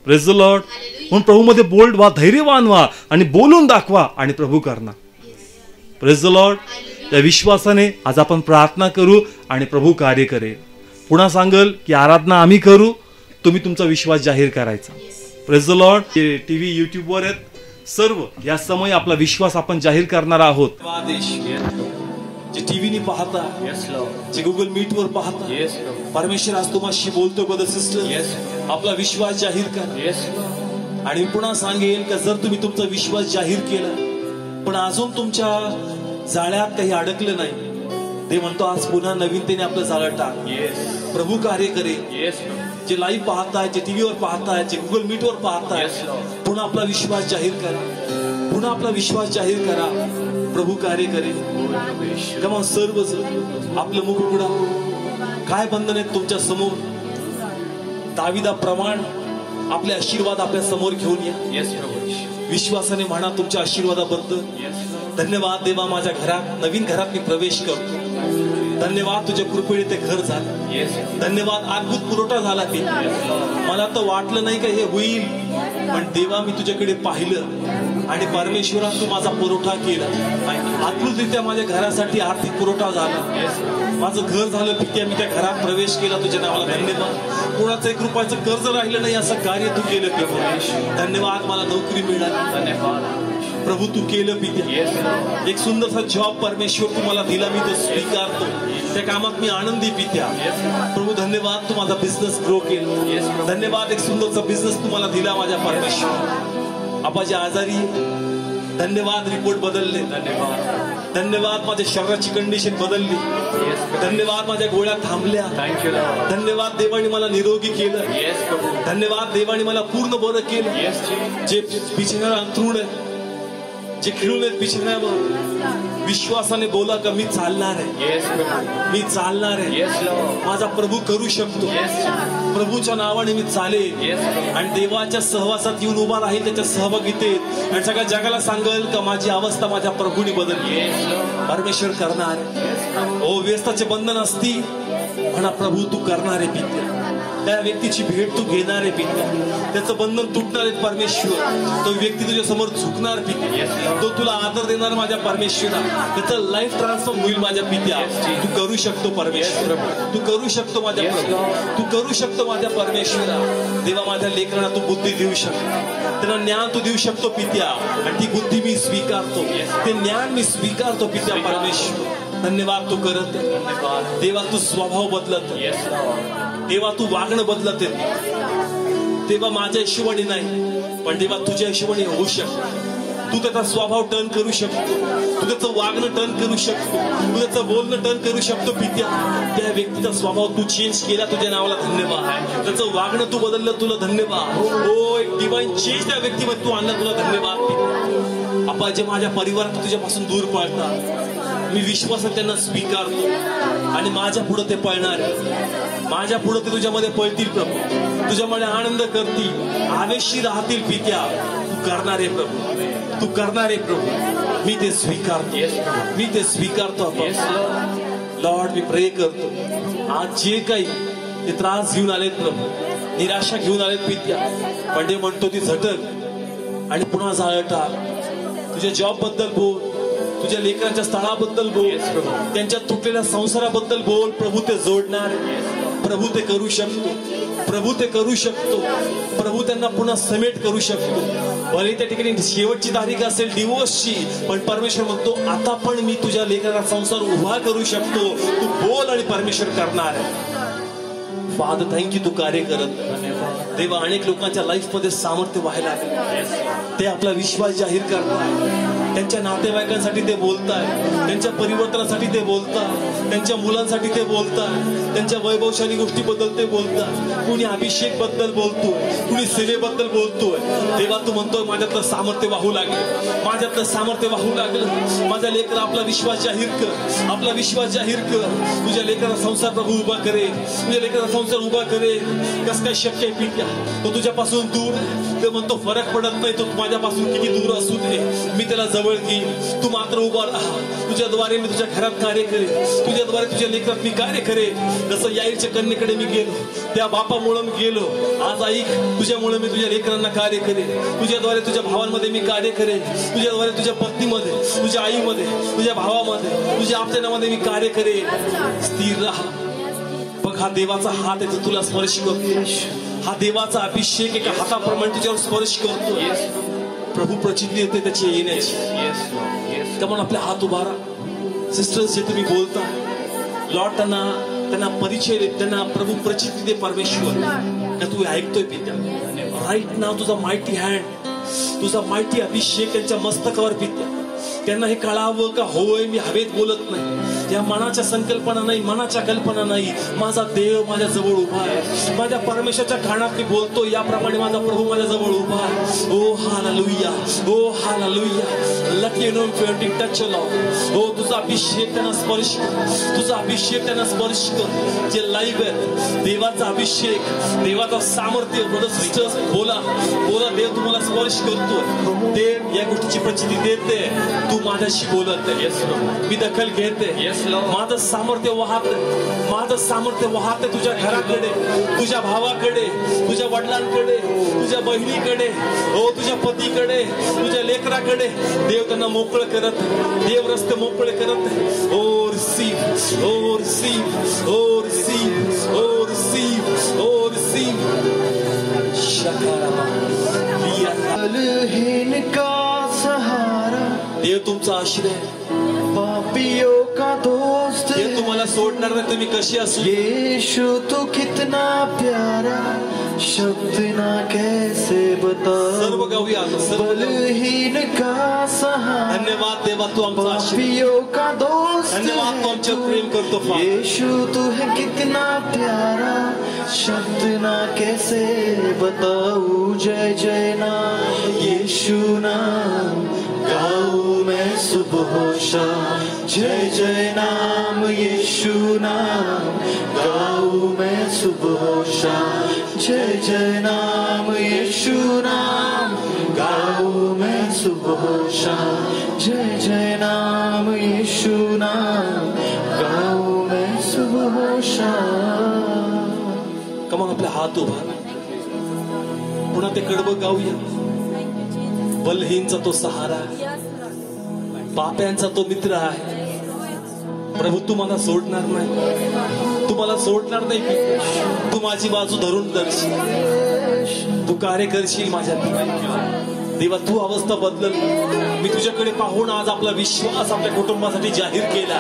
Praise the Lord. म्हणून प्रभूमध्ये बोल्ड व्हा, धैर्यवान व्हा आणि बोलून दाखवा आणि प्रभू करणार. Praise the Lord. त्या विश्वासाने आज आपण प्रार्थना करू आणि प्रभू कार्य करेल. पुन्हा सांगल की आराधना आम्ही करू, तुम्ही तुमचा विश्वास जाहीर करायचा. Praise the Lord. टीव्ही युट्यूबवर आहेत सर्व, या समय आपला विश्वास आपण जाहीर करणार आहोत. जे टीव्हीने पाहता, जे गुगल मीट वर पाहता, परमेश्वर आज तुम्हाशी बोलतो ब्रदर सिस्टर, आपला विश्वास जाहीर करा. आणि पुन्हा सांगेल का जर तुम्ही तुमचा विश्वास जाहीर केला पण अजून तुमच्या जाळ्यात काही अडकलं नाही, ते म्हणतो आज पुन्हा नवीनतेने आपलं जाळं टाक. प्रभू कार्य करेल. जे लाईव्ह पाहताय, जे टीव्हीवर पाहताय, जे गुगल मीट वर पाहताय, पुन्हा आपला विश्वास जाहीर करा, पुन्हा आपला विश्वास जाहीर करा. प्रभू कार्य करेल. तेव्हा सर्वजण आपलं मुख उघडा. काय बंधन आहेत तुमच्या समोर? दाविदाप्रमाण आपले आशीर्वाद आपल्या समोर घेऊन या. विश्वासाने म्हणा तुमच्या आशीर्वादाबद्दल, धन्यवाद देवा, माझ्या घरात नवीन घरात मी प्रवेश करतो. धन्यवाद तुझ्या कृपेने ते घर झालं. धन्यवाद अद्भुत पुरवठा झाला. ते मला तर वाटलं नाही का हे होईल, पण देवा मी तुझ्याकडे पाहिलं आणि परमेश्वरा तू माझा पुरवठा केला. अद्भुतरित्या माझ्या घरासाठी आर्थिक पुरवठा झाला. माझं घर झालं पित्या, मी त्या घरात प्रवेश केला. तुझ्या नावाला धन्यवाद. कोणाचं 1 रुपयाचं कर्ज राहिलं नाही असं कार्य तू केलं. धन्यवाद. मला नोकरी मिळाली. धन्यवाद. प्रभू तू केलं पित्या. एक सुंदरसा जॉब परमेश्वर तू मला दिला, मी तो स्वीकारतो. त्या कामात मी आनंदी पित्या. प्रभू धन्यवाद, तू माझा बिझनेस ग्रो केला. धन्यवाद, एक सुंदरचा बिझनेस तू मला दिला माझ्या परमेश्वर. आपाच्या आजारी धन्यवाद, रिपोर्ट बदलले. धन्यवाद माझ्या शरीराची कंडिशन बदलली. धन्यवाद माझ्या गोळ्या थांबल्या. धन्यवाद देवाने मला निरोगी केलं. धन्यवाद देवाने मला पूर्ण बरं केलं. जे बिछाण्यावर अंथरूण आहे, जे खिळून आहेत बिछाण्यावर, विश्वासाने बोला का मी चालणार आहे, मी चालणार आहे. माझा प्रभू करू शकतो. प्रभूच्या नावाने मी चालेल आणि देवाच्या सहवासात येऊन उभा राहील, त्याच्या सहभागितेत, आणि सगळ्या जगाला सांगेल का माझी अवस्था माझ्या प्रभूने बदलली. परमेश्वर करणार. ओ व्यस्ताचे बंधन असती म्हणा प्रभू तू करणार आहे पित्या. त्या व्यक्तीची भेट तू घेणार आहे पित्या. त्याचं बंधन तुटणार आहे परमेश्वर. तो व्यक्ती तुझ्या समोर झुकणार पित्या. तो तुला आदर देणार माझ्या परमेश्वरा. त्याचं लाईफ ट्रान्सफॉर्म होईल माझ्या पित्या. तू करू शकतो परमेश्वर. तू करू शकतो माझ्या प्रभू. तू करू शकतो माझ्या परमेश्वरा. देवा माझ्या लेकरांना तू बुद्धी देऊ शकतो. त्यांना ज्ञान तू देऊ शकतो पित्या. आणि ती बुद्धी मी स्वीकारतो. ते ज्ञान मी स्वीकारतो पित्या परमेश्वर. धन्यवाद तू करत. देवा तू स्वभाव बदलत. देवा तू वागणं बदलत. तेव्हा माझ्या हिशोबाने नाही, पण देवा तुझ्या हिशोबाने होऊ शकतो. तू त्याचा स्वभाव टर्न करू शकतो. तू त्याचं वागणं टर्न करू शकतो. तू त्याचं बोलणं टर्न करू शकतो पित्या. त्या व्यक्तीचा स्वभाव तू चेंज केला, तुझ्या नावाला धन्यवाद. त्याचं वागणं तू बदललं, तुला धन्यवाद. हो, एक डिवाइन चेंज त्या व्यक्तीमध्ये तू आणला, तुला धन्यवाद. आपा जे माझ्या परिवारात तुझ्यापासून दूर पळतात, मी विश्वासात त्यांना स्वीकारतो आणि माझ्या पुढे ते पळणार. माझ्या पुढे ते तुझ्यामध्ये पळतील प्रभू. तुझ्यामध्ये आनंद करतील, आवेशी राहतील पित्या. तू करणार आहे प्रभू. तू करणार आहे प्रभू. मी ते स्वीकारतो. मी ते स्वीकारतो. लॉर्ड मी प्रे करतो, आज जे काही ते त्रास घेऊन आलेत प्रभू, निराशा घेऊन आलेत पित्या, पण ते म्हणतो ती झटक आणि पुन्हा जाळ टाक. तुझ्या जॉब बद्दल बोल, तुझ्या लेकरांच्या स्थळाबद्दल बोल, त्यांच्या तुटलेल्या संसाराबद्दल बोल. प्रभू ते जोडणार. प्रभू ते करू शकतो. प्रभू ते करू शकतो. प्रभू त्यांना पुन्हा समेट करू शकतो. भले त्या ठिकाणी शेवटची तारीख असेल डिवोर्सची, पण परमेश्वर म्हणतो आता पण मी तुझ्या लेकराचा संसार उभा करू शकतो. तू बोल आणि परमेश्वर करणार. फादर थँक्यू, तू कार्य करत. देवा अनेक लोकांच्या लाईफ मध्ये सामर्थ्य व्हायला लागले. ते आपला विश्वास जाहीर करतात. त्यांच्या नातेवाईकांसाठी ते बोलताय, त्यांच्या परिवर्तनासाठी ते बोलतात, त्यांच्या मुलांसाठी ते बोलतात, त्यांच्या वैभवशाली गोष्टीबद्दल ते बोलतात. कुणी अभिषेक बद्दल बोलतोय, कुणी सेवेबद्दल बोलतोय. देवा तू म्हणतोय माझ्यातलं सामर्थ्य वाहू लागलं, माझ्यातलं सामर्थ्य वाहू लागलं. माझ्या लेकरा आपला विश्वास जाहीर कर, आपला विश्वास जाहीर कर. तुझ्या लेकराला संसार प्रभू उभा करेल, तुझ्या लेकराला संसार उभा करेल. कस काय शक्य आहे पित्या? तो तुझ्यापासून दूर, ते म्हणतो फरक पडत नाही, तो माझ्यापासून किती दूर असू दे, मी त्याला जवळ घेईन. तू मात्र उभा राहा. तुझ्याद्वारे मी तुझ्या घरात कार्य करेन, तुझ्याद्वारे तुझ्या लेकरात मी कार्य करेन. जसं याईच्या कन्येकडे मी गेलो, त्या बापामुळे मी गेलो, आज ऐक तुझ्यामुळे मी तुझ्या लेकरांना कार्य करेन. तुझ्याद्वारे तुझ्या भावांमध्ये मी कार्य करेन. तुझ्याद्वारे तुझ्या पत्नीमध्ये, तुझ्या आईमध्ये, तुझ्या भावामध्ये, तुझ्या आपल्यामध्ये मी कार्य करेन. स्थिर राहा. बघ हा देवाचा हात आहे, तुला स्पर्श करतो. हा देवाचा अभिषेक एका हाताप्रमाणे तुझ्यावर स्पर्श करतो. प्रभू प्रचिती येते त्याची येण्याची. त्यामुळे आपले हात उभारा. सिस्टर्स जे तुम्ही बोलता, लॉर्ड त्यांना परिचय दे, त्यांना प्रभू प्रचिती दे परमेश्वर. तू ऐकतोय पित्या. राईट नाव तुझा माहिती हँड, तुझा माहिती अभिषेक त्यांच्या मस्तकावर पित्या. त्यांना हे कळावं का होय मी हवेत बोलत नाही, या मनाच्या संकल्पना नाही, मनाच्या कल्पना नाही. माझा देव माझ्या जवळ उभा आहे. माझ्या परमेश्वरच्या कानात मी बोलतो, याप्रमाणे माझा प्रभू माझ्या जवळ उभा आहे. Oh hallelujah, oh hallelujah. लकी नो ट्वेंटी टच लॉर्ड. हो तुझा अभिषेक त्यांना स्पर्श कर, तुझा अभिषेक त्यांना स्पर्श कर. जे लाईव्ह आहे देवाचा अभिषेक, देवाचा सामर्थ्य. ब्रदर सिस्टर्स बोला बोला, देव तुम्हाला स्पर्श करतो. देव या गोष्टीची प्रचिती देते. तू माझ्याशी बोलत आहे, मी दखल घेते. माझं सामर्थ्य वाहत, माझं सामर्थ्य वाहत तुझ्या घराकडे, तुझ्या भावाकडे, तुझ्या वडिलांकडे, तुझ्या बहिणीकडे, हो तुझ्या पतीकडे, तुझ्या लेकराकडे. देव त्यांना मोकळं करत, देव रस्ते मोकळे करत. ओ रिसीव, ओ रिसीव, ओ रिसीव, ओ रिसीव, ओ रिसीव. शकारा बलहीन का सहारा हे तुमचा आश्रय, पापियों का दोस्त हे तुम्हाला सोडणार नाही, तुम्ही कशी असली. यीशु तू कितना प्यारा, शब्द ना कैसे बताऊं. सर्व गाऊया आता, सर्व गाऊया. बलहीन का सहारा, धन्यवाद देवा, तू आमचा आश्रय. पापियों का दोस्त धन्यवाद, तू आमच्यावर प्रेम करतो फादर. यीशु तू है कितना प्यारा, शब्द ना कैसे बताऊं. जय जय नाम यीशु नाम गाऊं मैं सुबह शाम. जय जय नाम यीशु नाम गाऊं मैं सुबह शाम. जय जय नाम यीशु नाम गाऊं मैं सुबह शाम. जय जय नाम यीशु नाम गाऊं मैं सुबह शाम. कमा आपला हात उभा, पुन्हा ते कडवं गाऊया. बलहीनचा तो सहारा, पाप्यांचा तो मित्र आहे. प्रभू तू मला सोडणार नाही, तू मला सोडणार नाही. तू माझी बाजू धरून धरशील, तू कार्य करशील माझ्यात. देवा तू अवस्था बदल. मी तुझ्याकडे पाहून आज आपला विश्वास आपल्या कुटुंबासाठी जाहीर केला.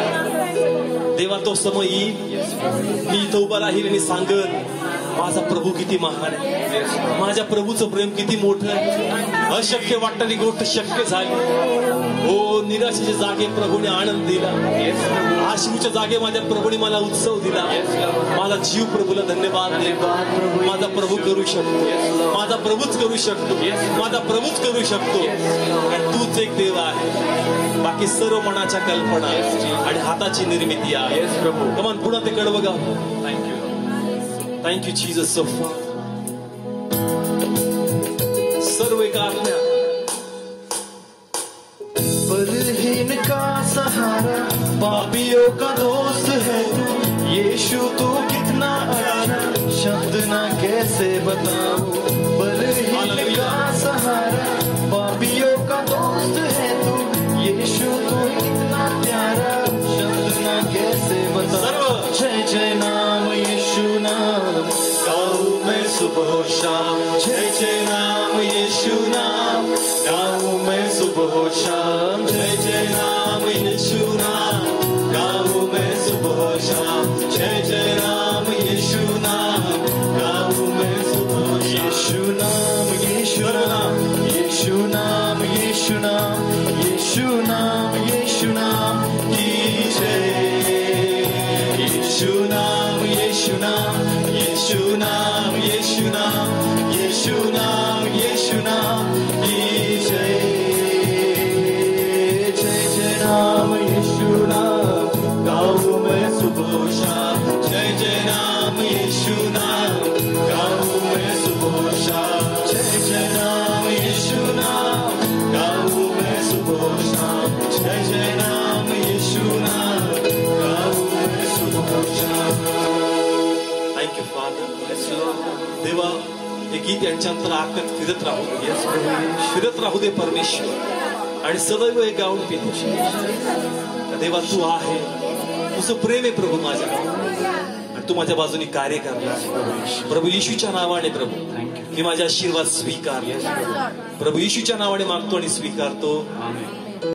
देवा तो समय येईल, मी इथं उभा राहील आणि सांगन माझा प्रभू किती महान आहे, माझ्या प्रभूचं प्रेम किती मोठं आहे. अशक्य वाटणारी गोष्ट शक्य झाली. हो, निराशेच्या जागे प्रभूने आनंद दिला, आशेच्या जागे माझ्या प्रभूने मला उत्सव दिला. मला जीव प्रभूला धन्यवाद दे. माझा प्रभू करू शकतो, माझा प्रभूच करू शकतो, माझा प्रभूच करू शकतो. आणि तूच एक देव आहे, बाकी सर्व मनाच्या कल्पना आणि हाताची निर्मिती आहे. कमान पुन्हा ते कडवं गाव. Thank you, thank you Jesus. सर्व एका आज्ञा. बलहीन का सहारा, पापियों का दोस्त है तू. यीशु तू कितना प्यारा, शब्द ना कैसे बताऊं. बलहीन का सहारा, पापियों का दोस्त है तू. यीशु तू कितना प्यारा, शब्द ना कैसे बताऊं. जय जय नाम यीशु नाम गाऊं मैं सुबह शाम. जय जय नाम यीशु नाम गाऊं मैं सुबह शाम. जय जय नाम यीशु नाम गाऊं मैं सुबह शाम. जय जय नाम यीशु नाम गाऊं मैं सुबह शाम. यीशु नाम यीशु नाम यीशु नाम यीशु नाम यीशु नाम यीशु नाम की जय. यीशु नाम यीशु नाम यीशु नाम यीशु नाम यीशु नाम यीशु नाम की जय. जय जय नाम यीशु नाम गाऊं मैं सुबह शाम. जय जय नाम यीशु नाम गाऊं मैं सुबह शाम. जय जय नाम यीशु नाम गाऊं मैं सुबह शाम. जय जय नाम यीशु नाम गाऊं मैं सुबह शाम. Thank you father. देवा हे गीत यांच्या अंतरात फिरत राहू दे, फिरत राहू दे परमेश्वर, आणि सदैव हे गाऊन पितो. देवा तू आहे, तुझं प्रेम आहे प्रभू माझ्या, आणि तू माझ्या बाजूने कार्य करणार. प्रभू येशूच्या नावाने प्रभू मी माझा आशीर्वाद स्वीकार. प्रभू येशूच्या नावाने मागतो आणि स्वीकारतो.